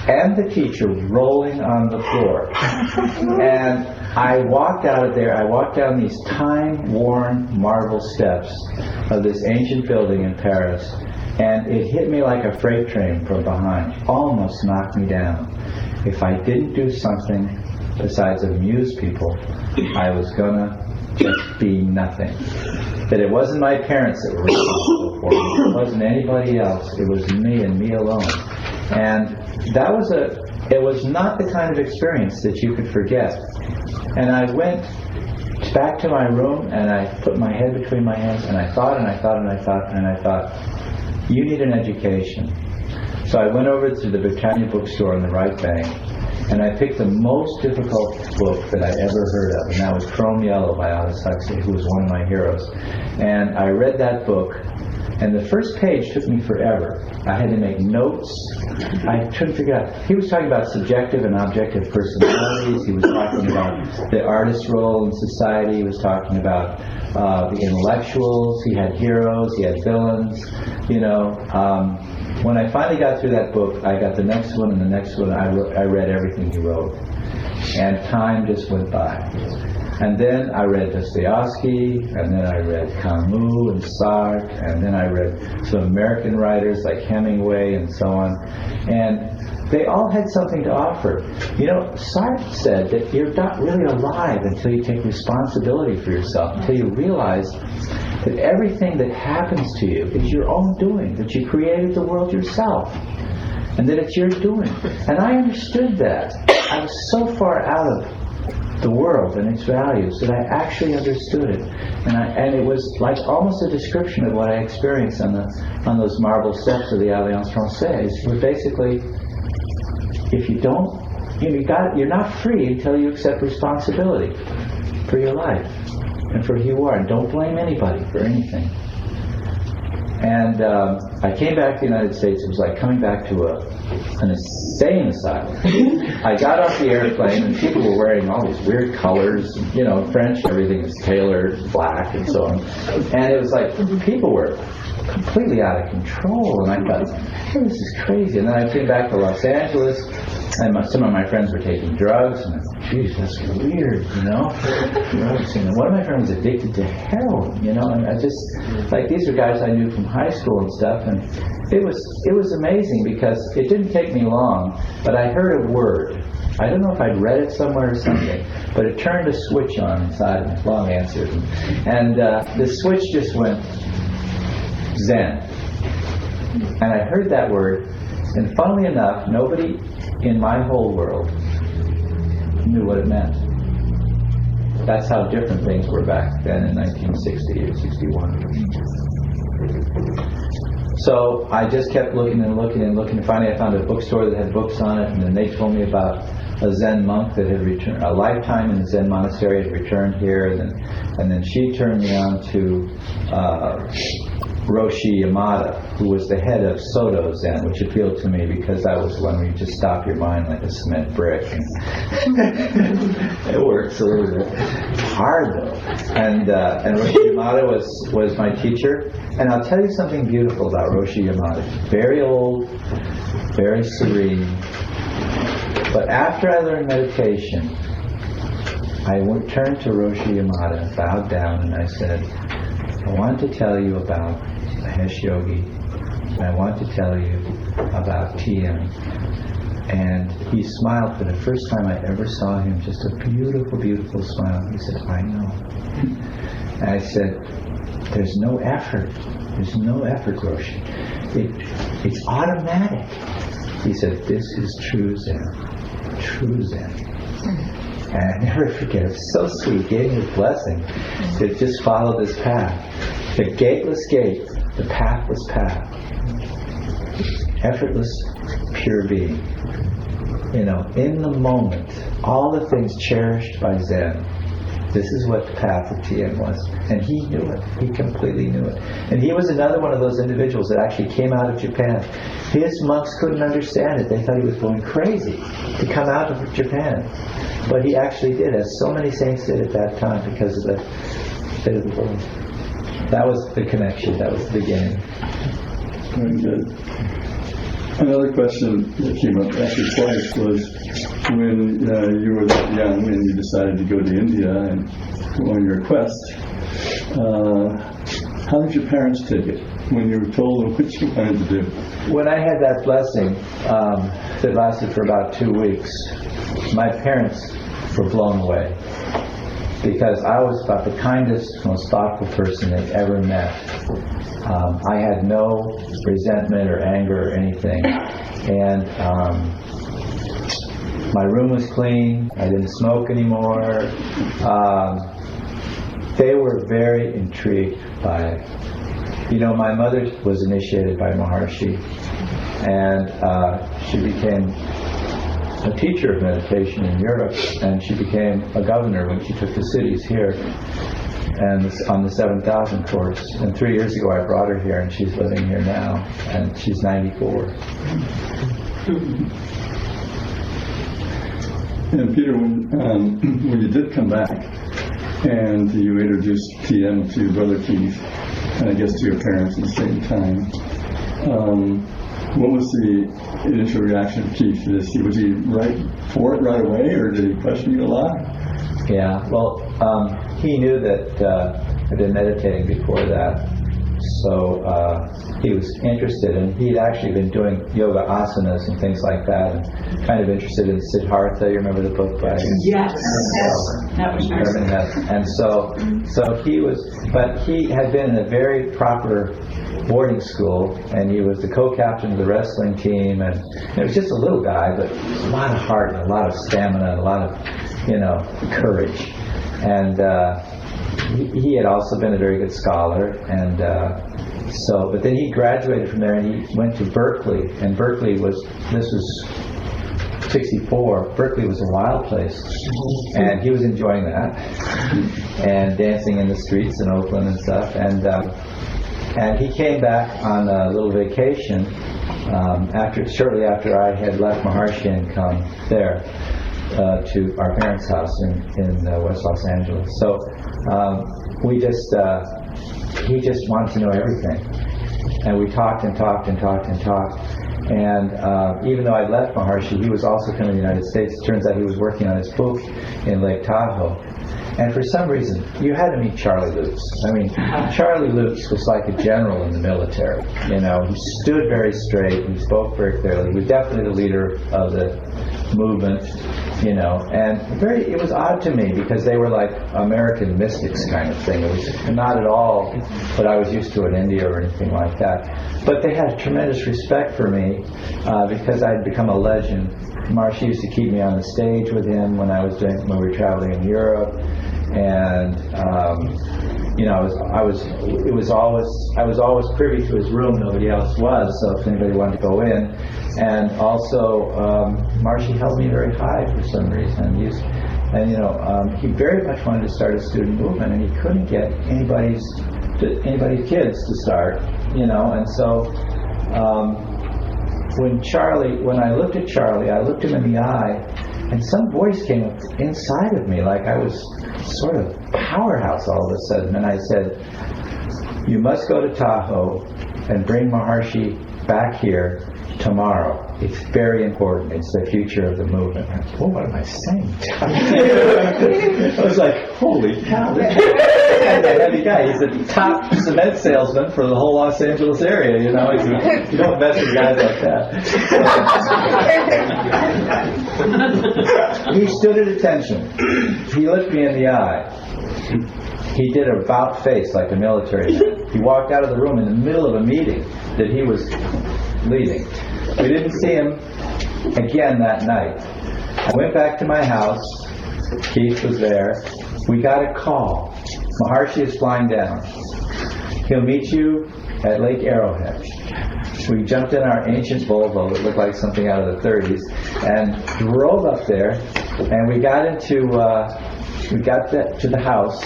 and the teacher rolling on the floor. And I walked out of there, I walked down these time-worn marble steps of this ancient building in Paris, and it hit me like a freight train from behind, almost knocked me down. If I didn't do something besides amuse people, I was gonna just be nothing. That it wasn't my parents that were responsible for me, it wasn't anybody else, it was me and me alone. And it was not the kind of experience that you could forget. And I went back to my room and I put my head between my hands and I thought, you need an education. So I went over to the Britannia bookstore on the right bank and I picked the most difficult book that I ever heard of, and that was Chrome Yellow by Aldous Huxley, who was one of my heroes. And I read that book, and the first page took me forever. I had to make notes. I couldn't figure out. He was talking about subjective and objective personalities. He was talking about the artist's role in society. He was talking about the intellectuals. He had heroes. He had villains. When I finally got through that book, I got the next one and the next one. I read everything he wrote. And time just went by. And then I read Dostoevsky, and then I read Camus and Sartre, and then I read some American writers like Hemingway and so on. And they all had something to offer. Sartre said that you're not really alive until you take responsibility for yourself, until you realize that everything that happens to you is your own doing, that you created the world yourself, and that it's your doing. And I understood that. I was so far out of the world and its values that I actually understood it. And it was like almost a description of what I experienced on those marble steps of the Alliance Française, where basically, if you don't, you're not free until you accept responsibility for your life and for who you are. And don't blame anybody for anything. And I came back to the United States. It was like coming back to an insane asylum. I got off the airplane and people were wearing all these weird colors. French, everything was tailored, black, and so on. And it was like people were completely out of control. And I thought, this is crazy. And then I came back to Los Angeles, and some of my friends were taking drugs. And I thought, geez, that's weird, drugs. And one of my friends was addicted to heroin, and I just, these are guys I knew from high school and stuff, and it was amazing because it didn't take me long, but I heard a word. I don't know if I'd read it somewhere or something, but it turned a switch on inside me. Long answer. And the switch just went Zen. And I heard that word, and funnily enough, nobody in my whole world knew what it meant. That's how different things were back then in 1960 or 61. So I just kept looking and looking and looking. Finally, I found a bookstore that had books on it, and then they told me about a Zen monk that had returned, a lifetime in the Zen monastery, had returned here, and then she turned me on to Roshi Yamada, who was the head of Soto Zen, which appealed to me because that was one where you just stop your mind like a cement brick. It works a little bit hard though. And Roshi Yamada was my teacher. And I'll tell you something beautiful about Roshi Yamada. Very old, very serene. But after I learned meditation, I turned to Roshi Yamada, bowed down, and I said, I want to tell you about Mahesh Yogi. I want to tell you about TM. And he smiled for the first time I ever saw him, just a beautiful, beautiful smile. He said, I know. And I said, there's no effort. There's no effort, Roshi. It's automatic. He said, this is true Zen. True Zen. And I never forget, it was so sweet. He gave me his blessing to just follow this path. The gateless gate, the pathless path. Effortless, pure being. In the moment, all the things cherished by Zen. This is what the path of TM was. And he knew it. He completely knew it. And he was another one of those individuals that actually came out of Japan. His monks couldn't understand it. They thought he was going crazy to come out of Japan. But he actually did, as so many saints did at that time, because of the state of the world. That was the connection. That was the beginning. Very good. Another question that came up actually twice was when you were that young and you decided to go to India and go on your quest. How did your parents take it when you were told them what you wanted to do? When I had that blessing that lasted for about 2 weeks, my parents were blown away. Because I was about the kindest, most thoughtful person they'd ever met. I had no resentment or anger or anything. And my room was clean. I didn't smoke anymore. They were very intrigued by it. My mother was initiated by Maharishi. And she became a teacher of meditation in Europe, and she became a governor when she took the cities here and on the 7,000 course. And 3 years ago I brought her here, and she's living here now, and she's 94. And Peter, when you did come back and you introduced TM to Brother Keith, and I guess to your parents at the same time, what was the initial reaction of Keith to this? Was he right for it right away, or did he question you a lot? Yeah, well, he knew that I'd been meditating before that, so he was interested, and he'd actually been doing yoga asanas and things like that, and kind of interested in Siddhartha. You remember the book by? Yes, that was nice. And so he was, but he had been in a very proper boarding school, and he was the co-captain of the wrestling team, and it was just a little guy, but a lot of heart and a lot of stamina and a lot of courage. And he had also been a very good scholar, and but then he graduated from there and he went to Berkeley, and Berkeley was 64. Berkeley was a wild place, and he was enjoying that, and dancing in the streets in Oakland and stuff, and he came back on a little vacation shortly after I had left Maharishi and come there to our parents' house in West Los Angeles. So he just wanted to know everything, and we talked and talked and talked and talked. And even though I left Maharishi, he was also coming to the United States. It turns out he was working on his book in Lake Tahoe. And for some reason, you had to meet Charlie Lutz. I mean, Charlie Lutz was like a general in the military. He stood very straight, he spoke very clearly. He was definitely the leader of the movement, and it was odd to me because they were like American mystics kind of thing. It was not at all what I was used to in India or anything like that. But they had tremendous respect for me because I'd become a legend. Maharishi used to keep me on the stage with him when we were traveling in Europe, and I was always privy to his room. Nobody else was, so if anybody wanted to go in. And also, Maharishi held me very high for some reason. He very much wanted to start a student movement, and he couldn't get anybody's anybody's kids to start, and so when I looked at Charlie, I looked him in the eye, and some voice came up inside of me, like I was sort of powerhouse all of a sudden, and I said, "You must go to Tahoe and bring Maharishi back here tomorrow. It's very important. It's the future of the movement." Oh, what am I saying? I was like, holy cow. This heavy guy. He's the top cement salesman for the whole Los Angeles area, You don't mess with guys like that. He stood at attention. He looked me in the eye. He did a about face like a military man. He walked out of the room in the middle of a meeting that he was leading. We didn't see him again that night. I went back to my house. Keith was there. We got a call. Maharishi is flying down. He'll meet you at Lake Arrowhead. We jumped in our ancient Volvo that looked like something out of the 30s and drove up there, and we got to the house,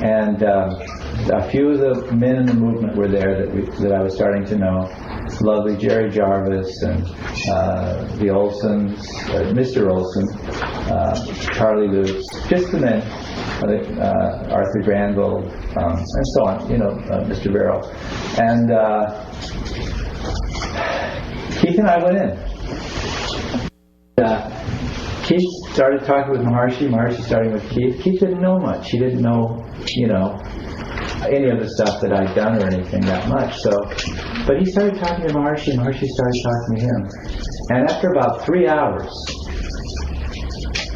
and a few of the men in the movement were there that I was starting to know. Lovely Jerry Jarvis and the Olsons, Mr. Olson, Charlie Lutz, just the men, Arthur Granville, and so on, Mr. Barrow. And Keith and I went in. Keith started talking with Maharishi starting with Keith. Keith didn't know much. He didn't know, any of the stuff that I'd done or anything that much. But he started talking to Maharishi started talking to him. And after about 3 hours,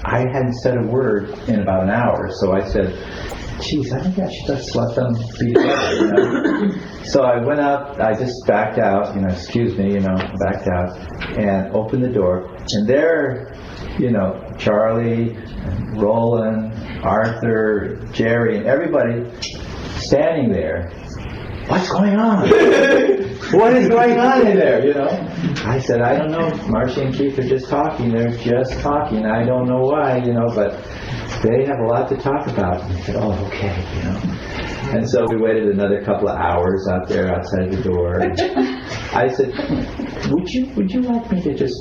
I hadn't said a word in about an hour, so I said, "Geez, I think I should just let them be together." So I went up, I just backed out, excuse me, backed out, and opened the door. And there, Charlie, and Roland, Arthur, Jerry, and everybody standing there. What's going on? What is going on in there, I said, I don't know. Maharishi and Keith are just talking. They're just talking. I don't know why, but they have a lot to talk about. And he said, oh, okay, And so we waited another couple of hours out there outside the door. And I said, would you like me to just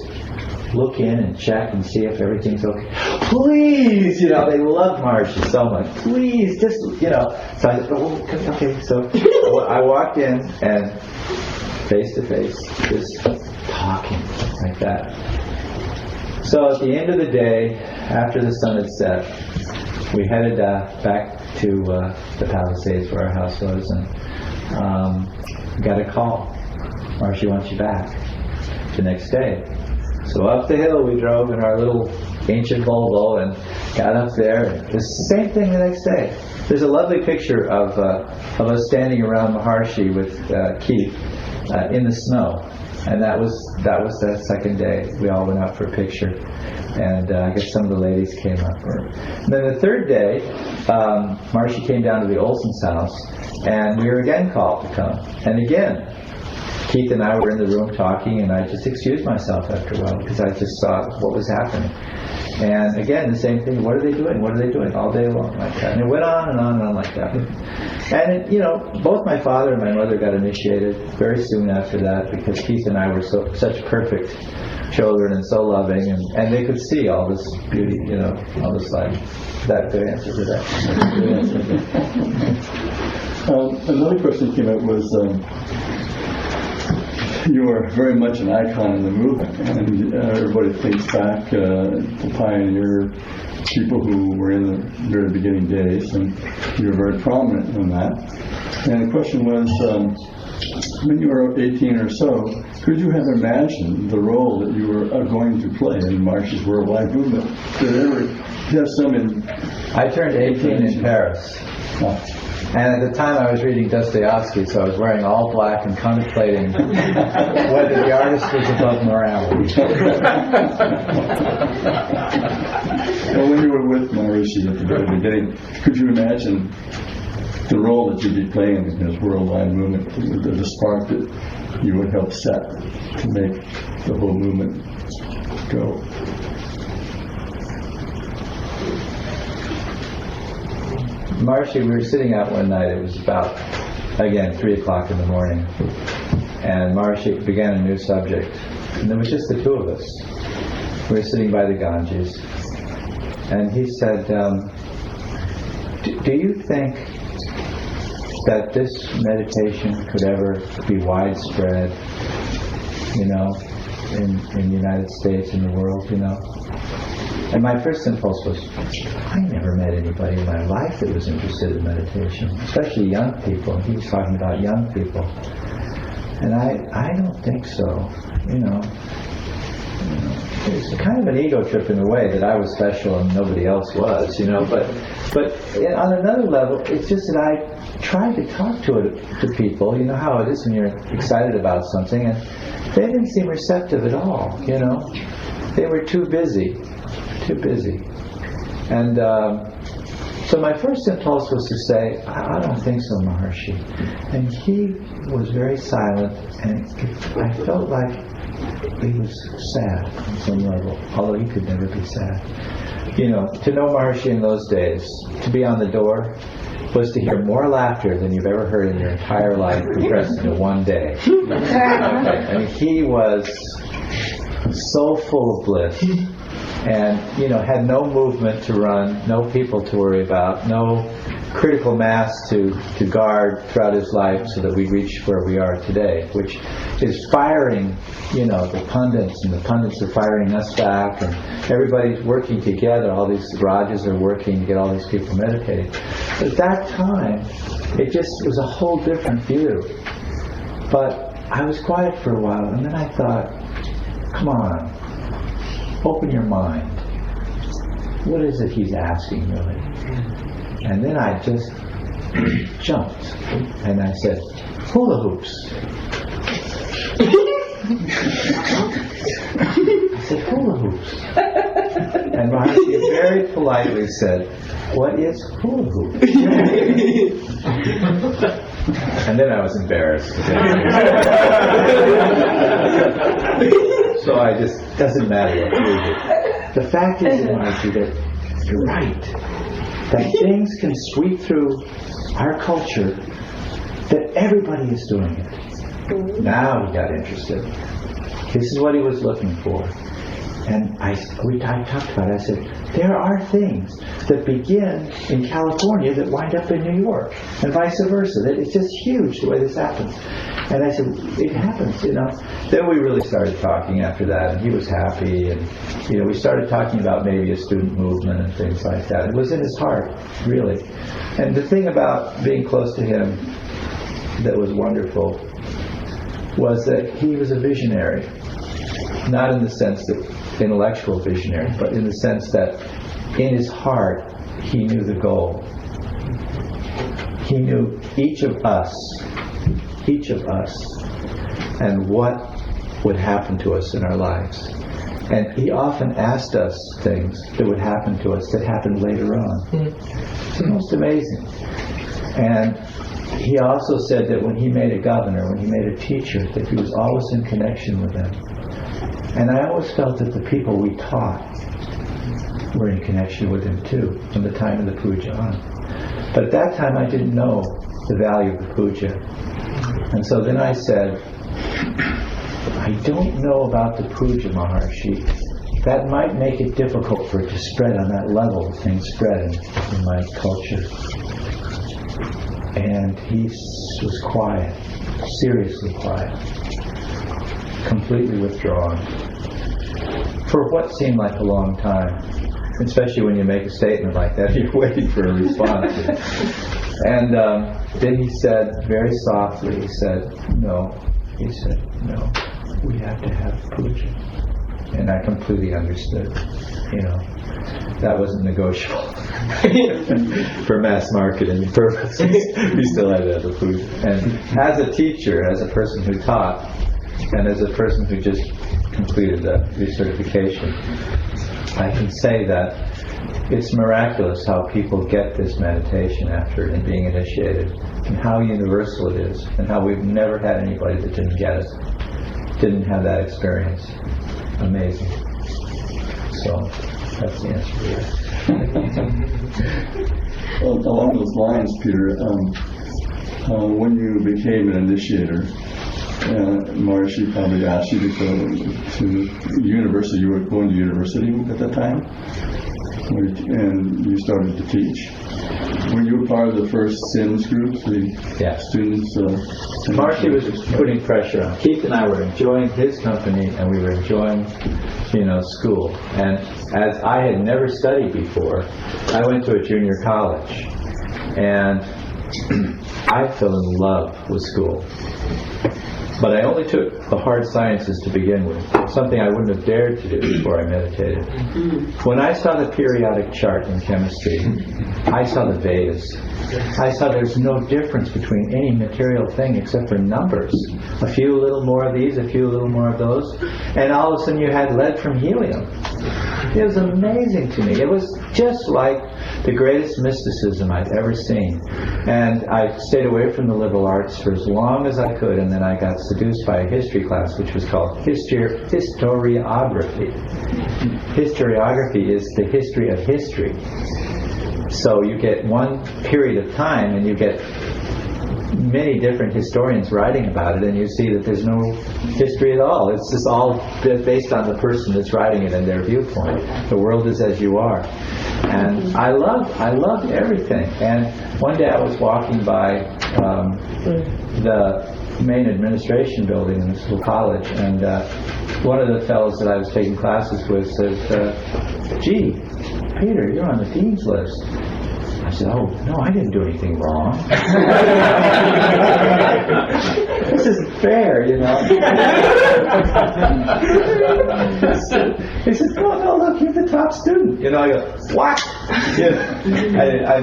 look in and check and see if everything's okay? Please, they love Maharishi so much. Please, just, So I said, oh, okay. So I walked in and face to face, just talking like that. So at the end of the day, after the sun had set, we headed back to the Palisades where our house was, and got a call. Maharishi wants you back the next day. So up the hill we drove in our little ancient Volvo and got up there. And it was the same thing the next day. There's a lovely picture of us standing around Maharishi with Keith in the snow, and that was the second day. We all went out for a picture, and I guess some of the ladies came up. And then the third day, Maharishi came down to the Olson's house, and we were again called to come. And again, Keith and I were in the room talking, and I just excused myself after a while because I just saw what was happening. And again, the same thing. What are they doing? What are they doing? All day long like that. And it went on and on and on like that. And both my father and my mother got initiated very soon after that because Keith and I were such perfect children and so loving, and they could see all this beauty, all this life. That good answer to that. Another question came up was. You are very much an icon in the movement, and everybody thinks back to pioneer people who were in the very beginning days, and you were very prominent in that. And the question was, when you were 18 or so, could you have imagined the role that you were going to play in Maharishi worldwide movement? Did it ever have some in... I turned 18 in Paris. Oh. And at the time I was reading Dostoevsky, so I was wearing all black and contemplating whether the artist was above morality. Well, when you were with Maharishi at the very beginning, could you imagine the role that you'd be playing in his worldwide movement, the spark that you would help set to make the whole movement go? Maharishi, we were sitting out one night, it was about again, 3 o'clock in the morning. And Maharishi began a new subject. And there was just the two of us. We were sitting by the Ganges. And he said, do you think that this meditation could ever be widespread, in the United States, in the world, And my first impulse was, I never met anybody in my life that was interested in meditation, especially young people. And he was talking about young people. And I don't think so, It's kind of an ego trip in a way that I was special and nobody else was, But on another level, it's just that I tried to talk to people. You know how it is when you're excited about something, and they didn't seem receptive at all. They were too busy. And so my first impulse was to say, I don't think so, Maharishi. And he was very silent, and I felt like he was sad on some level, although he could never be sad. To know Maharishi in those days, to be on the door, was to hear more laughter than you've ever heard in your entire life compressed into one day. I mean, he was so full of bliss. And, had no movement to run, no people to worry about, no critical mass to guard throughout his life so that we reach where we are today, which is firing, the pundits, and the pundits are firing us back, and everybody's working together. All these rajas are working to get all these people meditating. But at that time, it just was a whole different view. But I was quiet for a while, and then I thought, come on. Open your mind. What is it he's asking, really? And then I just jumped, and I said, hula hoops. I said, hula hoops. And Maharishi very politely said, what is hula hoop? And then I was embarrassed. So I just, doesn't matter what you do. The fact is, Maharishi, that you're right. That things can sweep through our culture, that everybody is doing it. Now he got interested. This is what he was looking for. And I talked about it. I said, there are things that begin in California that wind up in New York, and vice versa. It's just huge the way this happens. And I said, it happens, Then we really started talking after that, and he was happy, and we started talking about maybe a student movement and things like that. It was in his heart, really. And the thing about being close to him that was wonderful was that he was a visionary. Not in the sense that intellectual visionary, but in the sense that in his heart he knew the goal. He knew each of us, and what would happen to us in our lives. And he often asked us things that would happen to us that happened later on. It's most amazing. And he also said that when he made a governor, when he made a teacher, that he was always in connection with them. And I always felt that the people we taught were in connection with him too, from the time of the puja on. But at that time I didn't know the value of the puja. And so then I said, I don't know about the puja, Maharishi. That might make it difficult for it to spread on that level, things spread in my culture. And he was quiet, seriously quiet, completely withdrawn, for what seemed like a long time. Especially when you make a statement like that, you're waiting for a response. And then he said, very softly, he said, no, we have to have puja. And I completely understood, that wasn't negotiable. For mass marketing purposes, we still had to have the puja. And as a teacher, as a person who taught, and as a person who just completed the recertification, I can say that it's miraculous how people get this meditation after being initiated, and how universal it is, and how we've never had anybody that didn't get it, didn't have that experience. Amazing. So that's the answer to that. Well, along those lines, Peter, when you became an initiator, Maharishi probably asked you to go to university. You were going to university at that time, and you started to teach. Were you part of the first SIMS group, the students? Maharishi was putting pressure on. Keith and I were enjoying his company, and we were enjoying, school. And as I had never studied before, I went to a junior college, and I fell in love with school. But I only took the hard sciences to begin with, something I wouldn't have dared to do before I meditated. When I saw the periodic chart in chemistry, I saw the Vedas. I saw there's no difference between any material thing except for numbers. A few little more of these, a few little more of those, and all of a sudden you had lead from helium. It was amazing to me. It was just like the greatest mysticism I'd ever seen. And I stayed away from the liberal arts for as long as I could, and then I got seduced by a history class which was called historiography. Historiography is the history of history. So you get one period of time and you get many different historians writing about it, and you see that there's no history at all. It's just all based on the person that's writing it and their viewpoint. The world is as you are. And I loved everything. And one day I was walking by the main administration building in this little college, and one of the fellows that I was taking classes with said, "Gee, Peter, you're on the dean's list." I said, "Oh, no, I didn't do anything wrong." This isn't fair, He said, "No, look, you're the top student." I go, "What?" I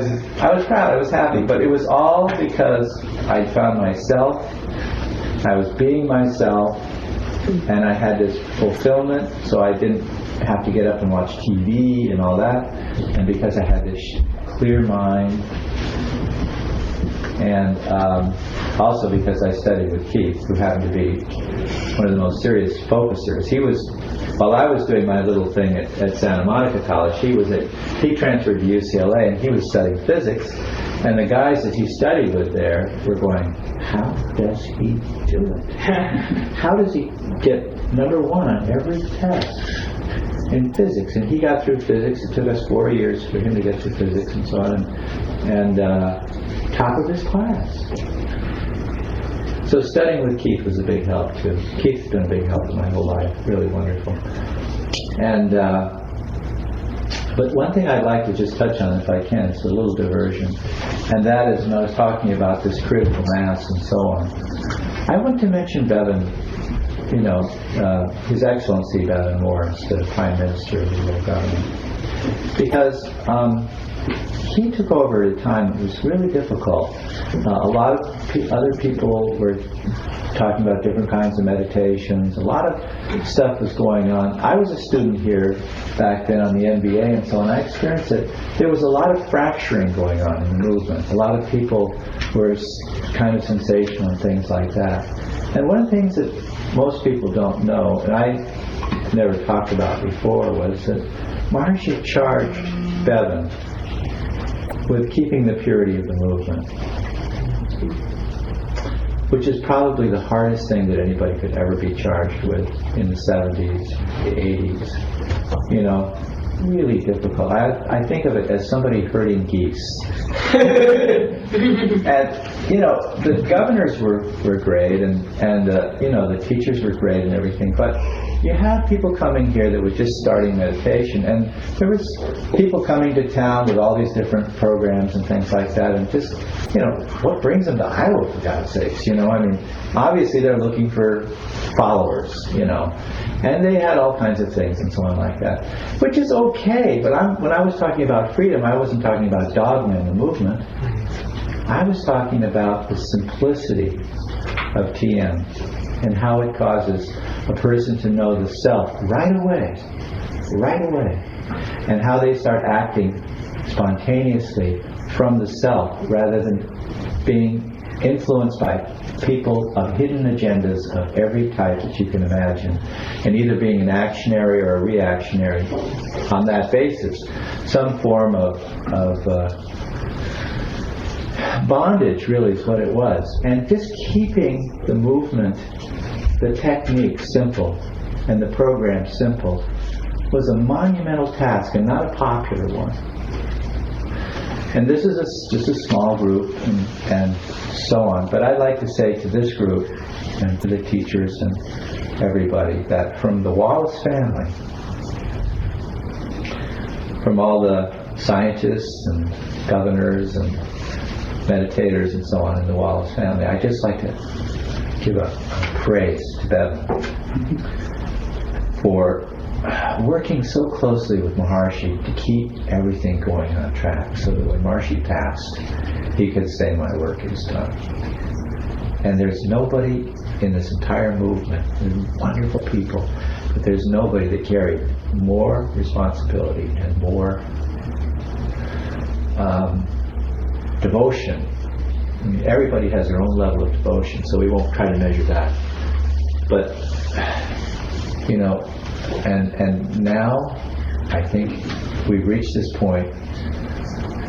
was proud, I was happy, but it was all because I found myself, I was being myself, and I had this fulfillment, so I didn't have to get up and watch TV and all that, and because I had this clear mind, and also because I studied with Keith, who happened to be one of the most serious focusers. He was, while I was doing my little thing at Santa Monica College, he transferred to UCLA, and he was studying physics, and the guys that he studied with there were going, "How does he do it? How does he get number one on every test in physics?" And he got through physics. It took us 4 years for him to get through physics and so on, and top of his class. So studying with Keith was a big help too. Keith's been a big help in my whole life. Really wonderful. And but one thing I'd like to just touch on, if I can, it's a little diversion, and that is when I was talking about this critical mass and so on. I want to mention Bevan, His Excellency Bevan Morris, the Prime Minister of the world government, because he took over at a time that was really difficult. A lot of other people were talking about different kinds of meditations. A lot of stuff was going on. I was a student here back then on the MBA and so on. I experienced that there was a lot of fracturing going on in the movement. A lot of people were kind of sensational and things like that. And one of the things that most people don't know, and I never talked about before, was that Maharishi charged Bevan with keeping the purity of the movement, which is probably the hardest thing that anybody could ever be charged with in the 70s, the 80s. Really difficult. I think of it as somebody herding geese. And, the governors were great, and the teachers were great and everything, but you had people coming here that were just starting meditation, and there was people coming to town with all these different programs and things like that, and just, what brings them to Iowa, for God's sakes? Obviously they're looking for followers, and they had all kinds of things and so on like that, which is okay, but when I was talking about freedom, I wasn't talking about dogma in the movement. I was talking about the simplicity of TM and how it causes a person to know the self right away, and how they start acting spontaneously from the self rather than being influenced by people of hidden agendas of every type that you can imagine, and either being an actionary or a reactionary on that basis, some form of bondage really is what it was. And just keeping the movement, the technique simple, and the program simple was a monumental task and not a popular one. And this is just a small group and so on. But I'd like to say to this group and to the teachers and everybody that from the Wallace family, from all the scientists and governors and meditators and so on in the Wallace family, I'd just like to give a praise to them for working so closely with Maharishi to keep everything going on track so that when Maharishi passed, he could say, my work is done. And there's nobody in this entire movement, there's wonderful people, but there's nobody that carried more responsibility and more devotion. I mean, everybody has their own level of devotion, so we won't try to measure that. But, you know, and now I think we've reached this point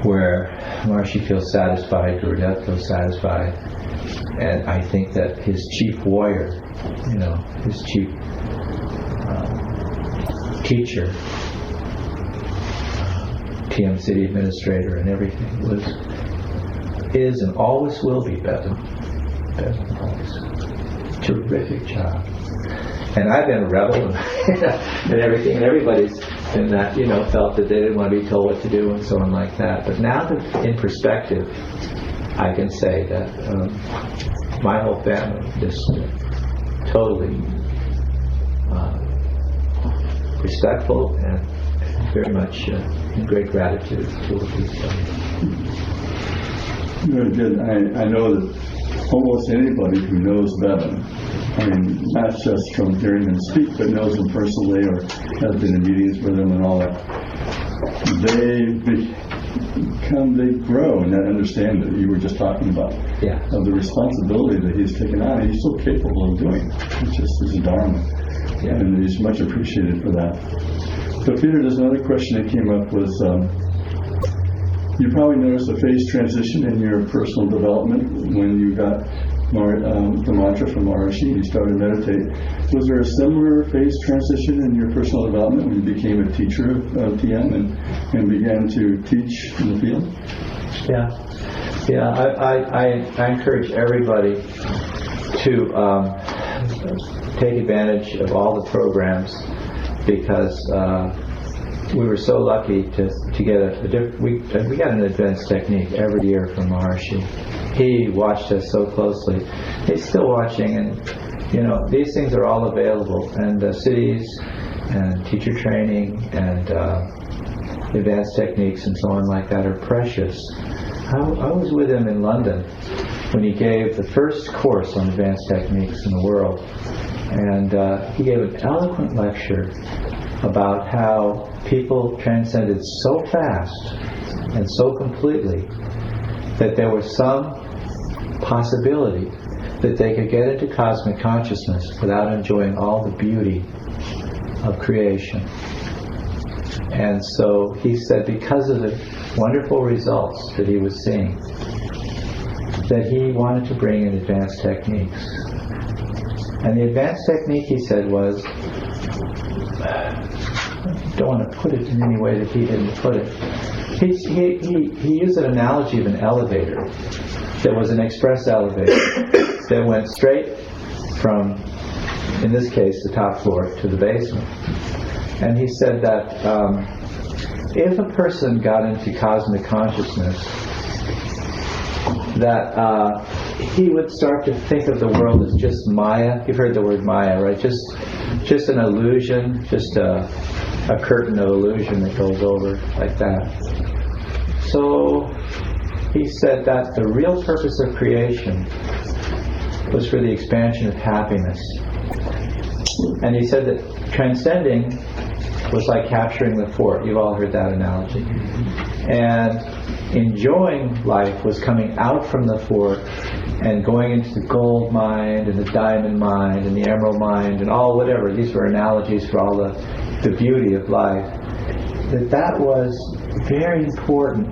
where Maharishi feels satisfied, Gurudev feels satisfied, and I think that his chief warrior, you know, his chief teacher, TM City Administrator and everything is and always will be Bevan. Bevan always. Terrific job. And I've been a rebel and everything, and everybody's been that, you know, felt that they didn't want to be told what to do and so on like that. But now that in perspective, I can say that my whole family is totally respectful and very much in great gratitude to what he's done. Very good. I know that almost anybody who knows Bevan, I mean, not just from hearing them speak, but knows them personally or has been in meetings with them and all that, they grow in that understanding that you were just talking about. Yeah. Of the responsibility that he's taken on, and he's so capable of doing. It's just his dharma. Yeah. And he's much appreciated for that. So Peter, there's another question that came up was, you probably noticed a phase transition in your personal development when you got the mantra from Maharishi and you started to meditate. Was there a similar phase transition in your personal development when you became a teacher of TM and began to teach in the field? Yeah. I encourage everybody to take advantage of all the programs because we were so lucky to get we got an advanced technique every year from Maharishi. He watched us so closely. He's still watching, and you know, these things are all available, and cities and teacher training and advanced techniques and so on like that are precious. I was with him in London when he gave the first course on advanced techniques in the world, and he gave an eloquent lecture about how people transcended so fast and so completely that there was some possibility that they could get into cosmic consciousness without enjoying all the beauty of creation. And so he said because of the wonderful results that he was seeing, that he wanted to bring in advanced techniques. And the advanced technique, he said, was, I don't want to put it in any way that he didn't put it. He used an analogy of an elevator. There was an express elevator that went straight from, in this case, the top floor to the basement. And he said that if a person got into cosmic consciousness, that he would start to think of the world as just Maya. You've heard the word Maya, right? Just an illusion, just a curtain of illusion that goes over like that. So he said that the real purpose of creation was for the expansion of happiness. And he said that transcending was like capturing the fort. You've all heard that analogy. And enjoying life was coming out from the fort and going into the gold mine and the diamond mine and the emerald mine and all whatever. These were analogies for all the beauty of life. That was very important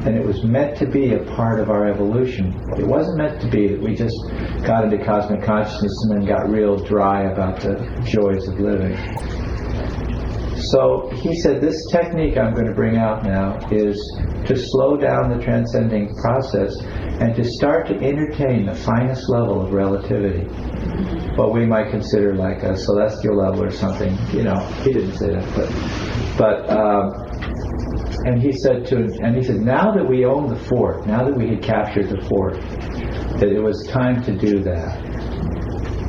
And it was meant to be a part of our evolution. It wasn't meant to be that we just got into cosmic consciousness and then got real dry about the joys of living. So he said, this technique I'm going to bring out now is to slow down the transcending process and to start to entertain the finest level of relativity. What we might consider like a celestial level or something. You know, he didn't say that, and he said, now that we own the fort, now that we had captured the fort, that it was time to do that.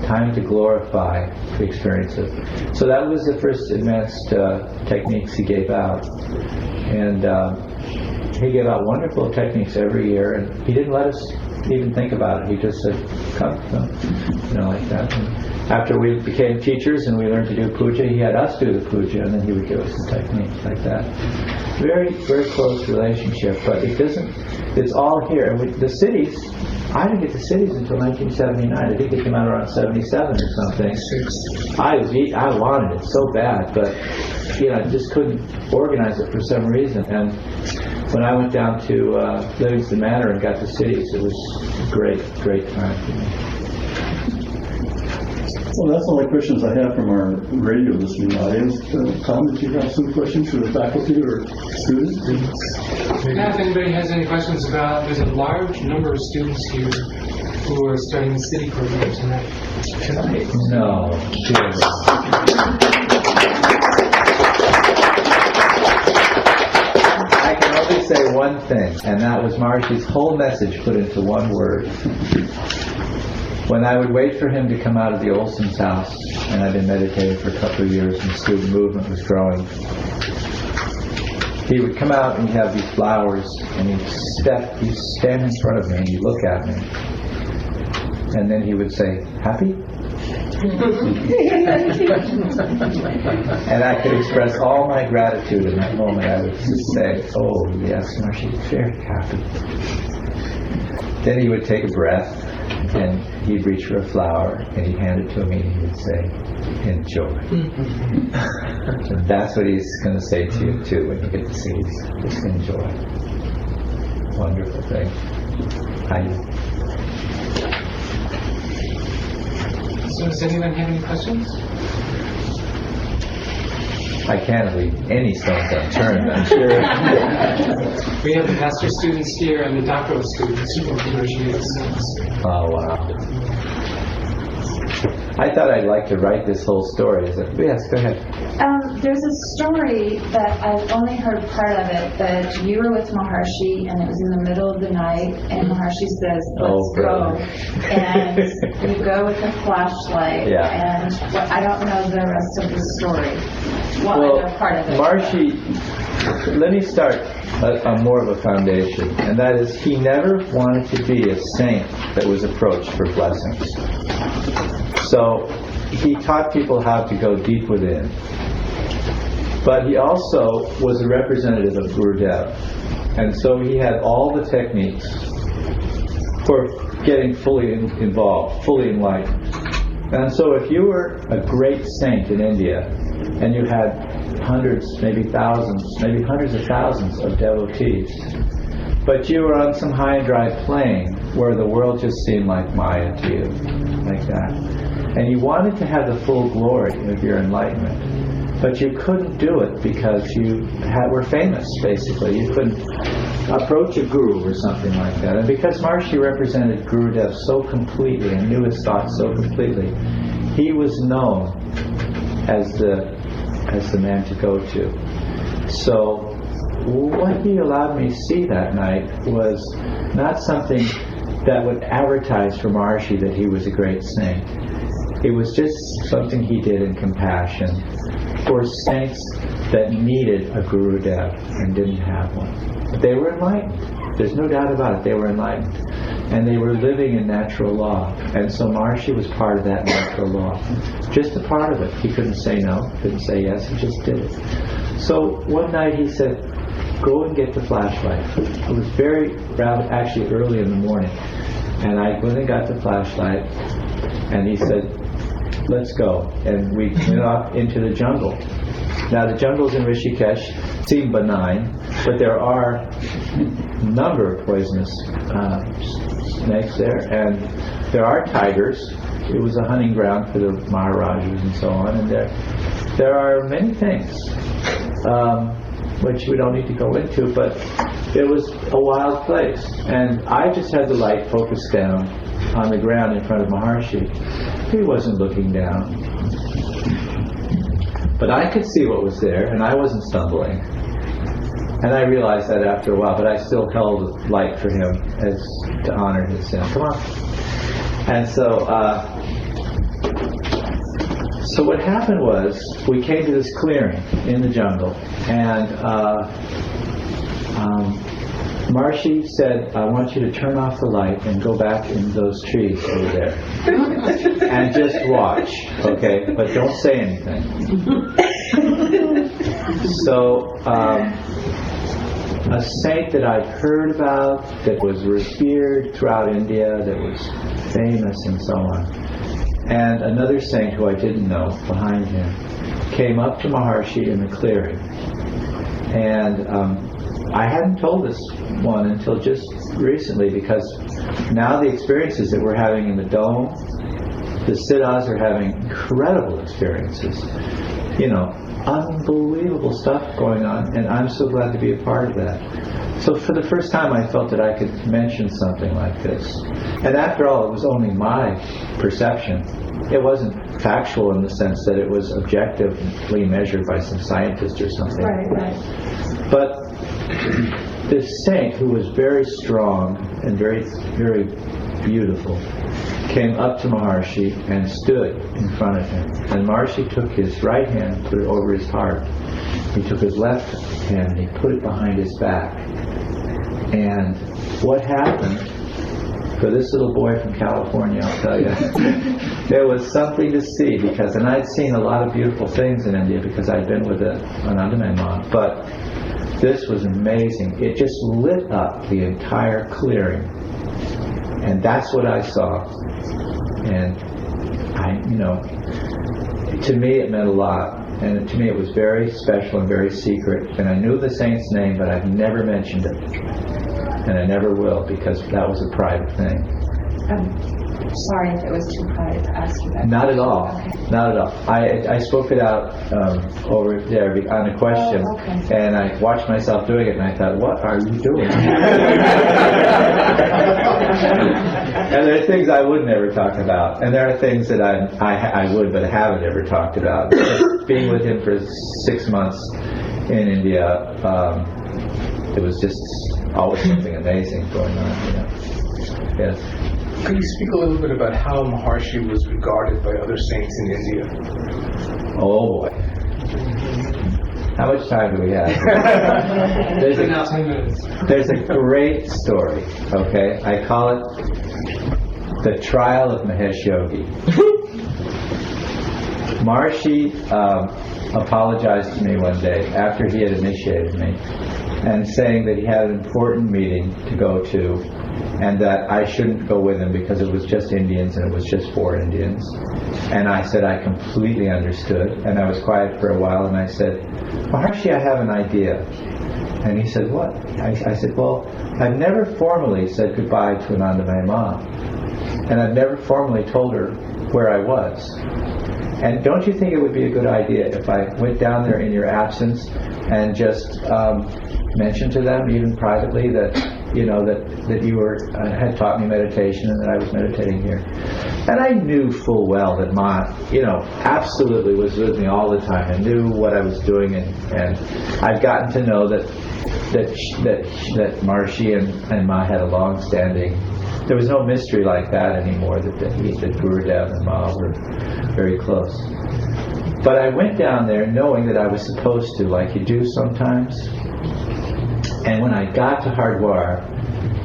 Time to glorify the experience of. So that was the first advanced techniques he gave out. And he gave out wonderful techniques every year, and he didn't let us even think about it. He just said, come, like that. And after we became teachers and we learned to do puja, he had us do the puja, and then he would give us the techniques like that. Very, very close relationship, but it's all here. And the cities, I didn't get the cities until 1979. I think they came out around 77 or something. I wanted it so bad, but I just couldn't organize it for some reason. And when I went down to Livingston Manor and got the cities, it was a great, great time for me. Well, that's all the questions I have from our radio listening audience. Tom, did you have some questions for the faculty or students? Now, if anybody has any questions about, there's a large number of students here who are starting the city program tonight. No. I can only say one thing, and that was Maharishi's whole message put into one word. When I would wait for him to come out of the Olson's house, and I'd been meditating for a couple of years and the student movement was growing, he would come out and he'd have these flowers, and he'd stand in front of me and he'd look at me. And then he would say, happy? And I could express all my gratitude in that moment. I would just say, oh yes, Maharishi, very happy. Then he would take a breath, and he'd reach for a flower, and he'd hand it to me, and he would say, enjoy. And that's what he's going to say to you, too, when you get to see it. Just enjoy. Wonderful thing. So does anyone have any questions? I can't leave any stones unturned, I'm sure. We have the master students here and the doctoral students who are graduating. Oh, wow. I thought I'd like to write this whole story. Yes, go ahead. There's a story that I've only heard part of it, that you were with Maharishi and it was in the middle of the night and Maharishi says, let's go. And you go with a flashlight. Yeah. And I don't know the rest of the story. Well, I know part of it. Maharishi, let me start on more of a foundation, and that is he never wanted to be a saint that was approached for blessings. So he taught people how to go deep within. But he also was a representative of Gurudev. And so he had all the techniques for getting fully involved, fully enlightened. And so if you were a great saint in India, and you had hundreds, maybe thousands, maybe hundreds of thousands of devotees, but you were on some high and dry plain where the world just seemed like Maya to you, like that. And you wanted to have the full glory of your enlightenment, but you couldn't do it because you were famous, basically. You couldn't approach a guru or something like that. And because Maharishi represented Gurudev so completely and knew his thoughts so completely, he was known as the man to go to. So what he allowed me to see that night was not something that would advertise for Maharishi that he was a great saint. It was just something he did in compassion for saints that needed a Gurudev and didn't have one. But they were enlightened. There's no doubt about it. They were enlightened. And they were living in natural law. And so Maharishi was part of that natural law. Just a part of it. He couldn't say no, couldn't say yes, he just did it. So one night he said, go and get the flashlight. It was actually early in the morning. And I went and got the flashlight, and he said, let's go. And we went off into the jungle. Now the jungles in Rishikesh seem benign, but there are number of poisonous snakes there, and there are tigers. It was a hunting ground for the Maharajas and so on, and there are many things which we don't need to go into, but it was a wild place. And I just had the light focused down on the ground in front of Maharishi. He wasn't looking down. But I could see what was there, and I wasn't stumbling. And I realized that after a while, but I still held the light for him as to honor his sin. Come on. And so what happened was, we came to this clearing in the jungle, and Maharishi said, I want you to turn off the light and go back in those trees over there. And just watch, okay? But don't say anything. So, a saint that I've heard about, that was revered throughout India, that was famous and so on, and another saint who I didn't know behind him, came up to Maharishi in the clearing. And I hadn't told this one until just recently, because now the experiences that we're having in the dome, the siddhas are having incredible experiences. You know, unbelievable stuff going on, and I'm so glad to be a part of that. So for the first time I felt that I could mention something like this. And after all, it was only my perception. It wasn't factual in the sense that it was objectively measured by some scientist or something. Right. But this saint, who was very strong and very, very beautiful, came up to Maharishi and stood in front of him. And Maharishi took his right hand, put it over his heart. He took his left hand and he put it behind his back. And what happened, for this little boy from California, I'll tell you, there was something to see, because, and I'd seen a lot of beautiful things in India because I'd been with Anandamayi Ma, but this was amazing. It just lit up the entire clearing. And that's what I saw. And to me it meant a lot. And to me it was very special and very secret. And I knew the saint's name, but I've never mentioned it. And I never will, because that was a private thing. Sorry if it was too private to ask you that. Not at all. Okay. Not at all. I spoke it out over there on a question, and I watched myself doing it, and I thought, what are you doing? And there are things I would never talk about, and there are things that I would but haven't ever talked about. Being with him for 6 months in India, it was just always something amazing going on. Yes. Could you speak a little bit about how Maharishi was regarded by other saints in India? Oh boy. How much time do we have? There's a great story, okay? I call it the trial of Mahesh Yogi. Maharishi apologized to me one day after he had initiated me, and saying that he had an important meeting to go to, and that I shouldn't go with him because it was just Indians and it was just for Indians. And I said I completely understood, and I was quiet for a while, and I said, Maharishi, I have an idea. And he said, what? I said, well, I've never formally said goodbye to Anandamayi Ma, and I've never formally told her where I was. And don't you think it would be a good idea if I went down there in your absence and just mentioned to them, even privately, that that you had taught me meditation and that I was meditating here? And I knew full well that Ma, absolutely was with me all the time and knew what I was doing, and I've gotten to know that Maharishi and Ma had a long-standing. There was no mystery like that anymore, that Gurudev and Ma were very close. But I went down there knowing that I was supposed to, like you do sometimes. And when I got to Haridwar,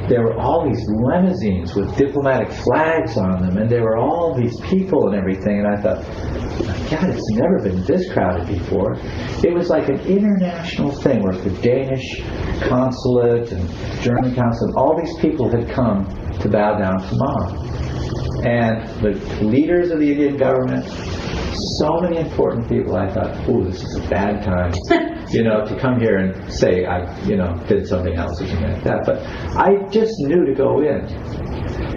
there were all these limousines with diplomatic flags on them, and there were all these people and everything, and I thought, God, it's never been this crowded before. It was like an international thing where the Danish consulate and German consulate, all these people had come to bow down to Ma. And the leaders of the Indian government, so many important people. I thought, ooh, this is a bad time to come here and say I, did something else or something like that. But I just knew to go in.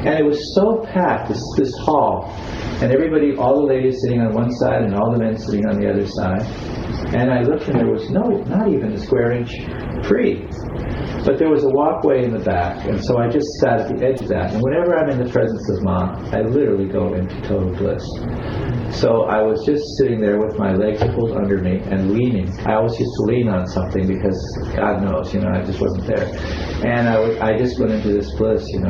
And it was so packed, this hall, and everybody, all the ladies sitting on one side and all the men sitting on the other side. And I looked and there was not even a square inch free. But there was a walkway in the back, and so I just sat at the edge of that. And whenever I'm in the presence of Ma, I literally go into total bliss. So I was just sitting there with my legs pulled under me and leaning. I always used to lean on something because God knows, I just wasn't there. And I just went into this bliss, and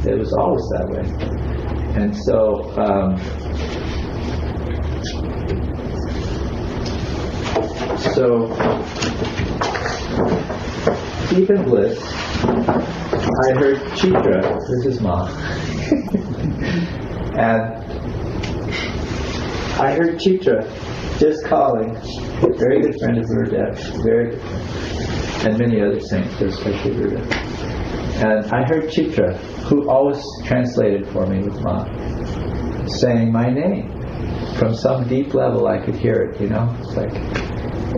it was always that way. And so deep in bliss, I heard Chitra, this is Ma, and I heard Chitra just calling, a very good friend of Gurudev, very good friend, and many other saints, but especially Gurudev. And I heard Chitra, who always translated for me with Ma, saying my name. From some deep level I could hear it, it's like,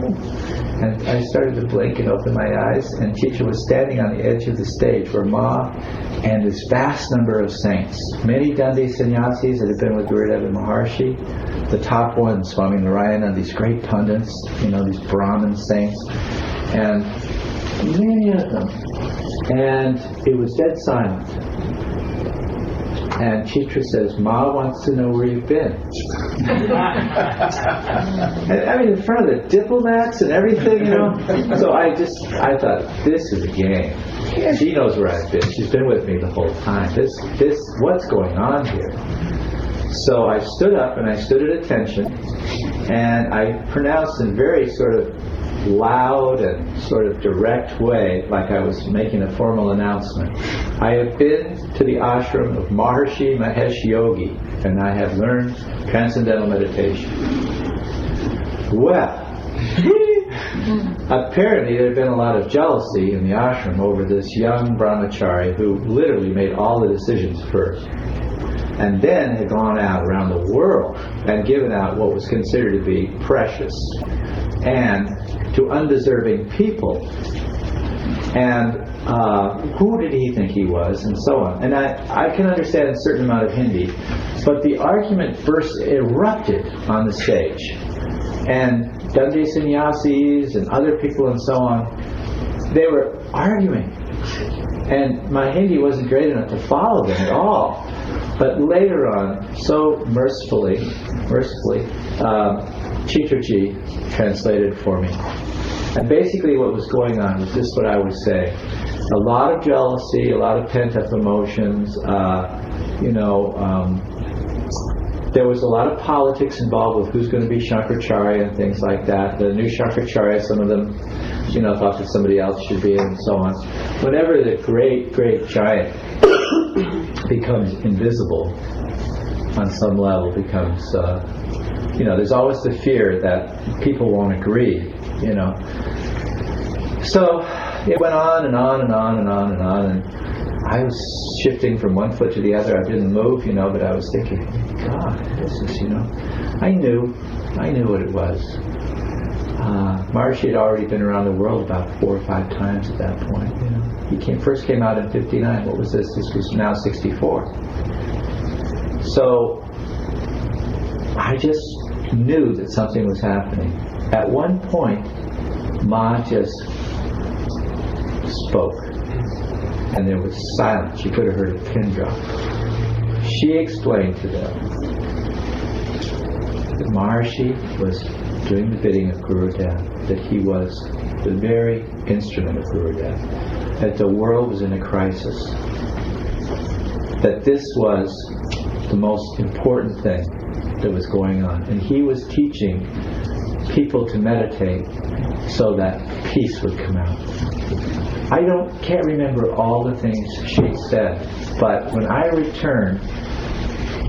oh. And I started to blink and open my eyes, and Chitra was standing on the edge of the stage where Ma and this vast number of saints, many Dandi sannyasis that had been with Gurudev and Maharishi, the top ones, Swami Narayana, these great pundits, these Brahmin saints, and many of them. And it was dead silent. And Chitra says, Ma wants to know where you've been. In front of the diplomats and everything, So I thought, this is a game. She knows where I've been. She's been with me the whole time. This, what's going on here? So I stood up and I stood at attention, and I pronounced in very sort of loud and sort of direct way, like I was making a formal announcement. I have been to the ashram of Maharishi Mahesh Yogi, and I have learned Transcendental meditation. Well, apparently there had been a lot of jealousy in the ashram over this young brahmachari who literally made all the decisions first, and then had gone out around the world and given out what was considered to be precious and to undeserving people. And who did he think he was, and so on. And I can understand a certain amount of Hindi, but the argument first erupted on the stage. And Dandi sannyasis and other people and so on, they were arguing. And my Hindi wasn't great enough to follow them at all. But later on, so mercifully, Chitraji translated for me. And basically what was going on was just what I would say. A lot of jealousy, a lot of pent-up emotions, there was a lot of politics involved with who's going to be Shankaracharya and things like that. The new Shankaracharya, some of them, thought that somebody else should be, and so on. Whenever the great, great giant becomes invisible on some level, becomes, there's always the fear that people won't agree, So it went on and on and on and on and on, and I was shifting from one foot to the other. I didn't move, but I was thinking, God, this is, I knew what it was. Maharishi had already been around the world about 4 or 5 times at that point. He first came out in 59. What was this? This was now 64. So I just knew that something was happening. At one point, Ma just spoke, and there was silence. You could have heard a pin drop. She explained to them that Maharishi was doing the bidding of Gurudev, that he was the very instrument of Gurudev, that the world was in a crisis, that this was the most important thing that was going on, and he was teaching people to meditate so that peace would come out. I can't remember all the things she said, but when I returned,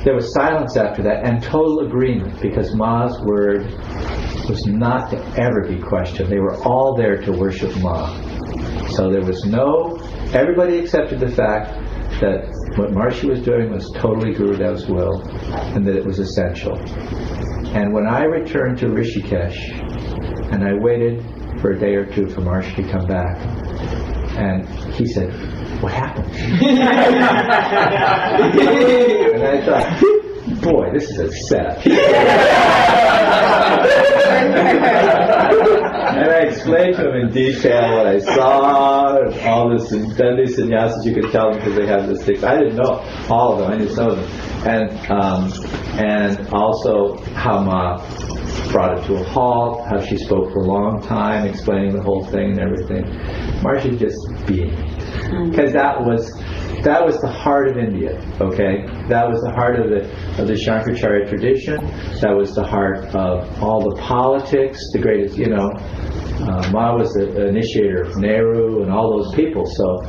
there was silence after that and total agreement, because Ma's word was not to ever be questioned. They were all there to worship Ma. So there was everybody accepted the fact that what Maharishi was doing was totally Gurudev's will, and that it was essential. And when I returned to Rishikesh, And I waited for a day or two for Maharishi to come back. And he said, "What happened?" And I thought, boy, this is a setup. And I explained to him in detail what I saw, and all this, and then these sannyasis, you could tell them because they have the sticks. I didn't know all of them, I knew some of them. And also how Ma brought it to a halt, how she spoke for a long time, explaining the whole thing and everything. Maharishi just beamed. Because that was the heart of India, okay? That was the heart of the Shankaracharya tradition. That was the heart of all the politics, the greatest, Ma was the initiator of Nehru and all those people. So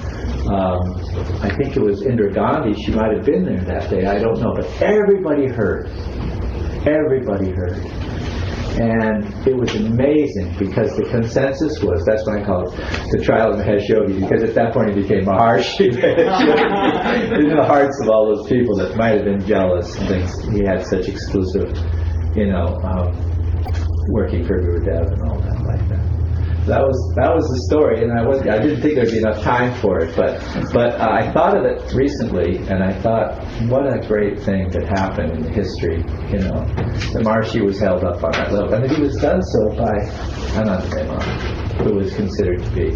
I think it was Indira Gandhi, she might have been there that day, I don't know. But everybody heard. Everybody heard. And it was amazing because the consensus was, that's why I call it the trial of Mahesh Yogi, because at that point he became Maharishi. In the hearts of all those people that might have been jealous and things. He had such exclusive, working for Gurudev and all that like that. That was the story, and I didn't think there'd be enough time for it, but I thought of it recently, and I thought, what a great thing that happened in history, that Maharishi was held up on that level, and he was done so by Anandamayi Ma, who was considered to be,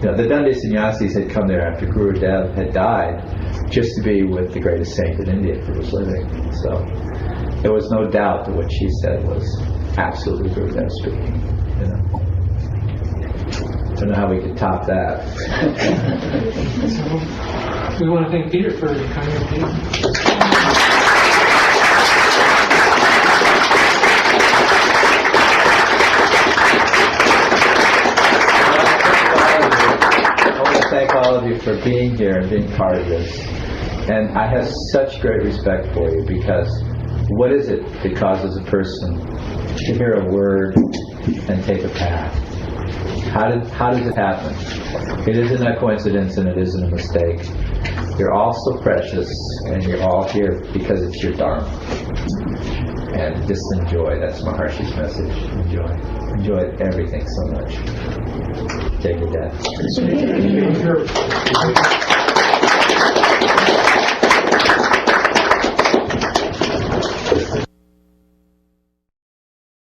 the Dande sannyasis had come there after Gurudev had died, just to be with the greatest saint in India who was living. So there was no doubt that what she said was absolutely Gurudev speaking. I don't know how we could top that. So we want to thank Peter for coming with you. I want to thank all of you for being here and being part of this. And I have such great respect for you, because what is it that causes a person to hear a word and take a path? How does it happen? It isn't a coincidence and it isn't a mistake. You're all so precious, and you're all here because it's your dharma. And just enjoy. That's Maharishi's message. Enjoy everything so much. Take your death.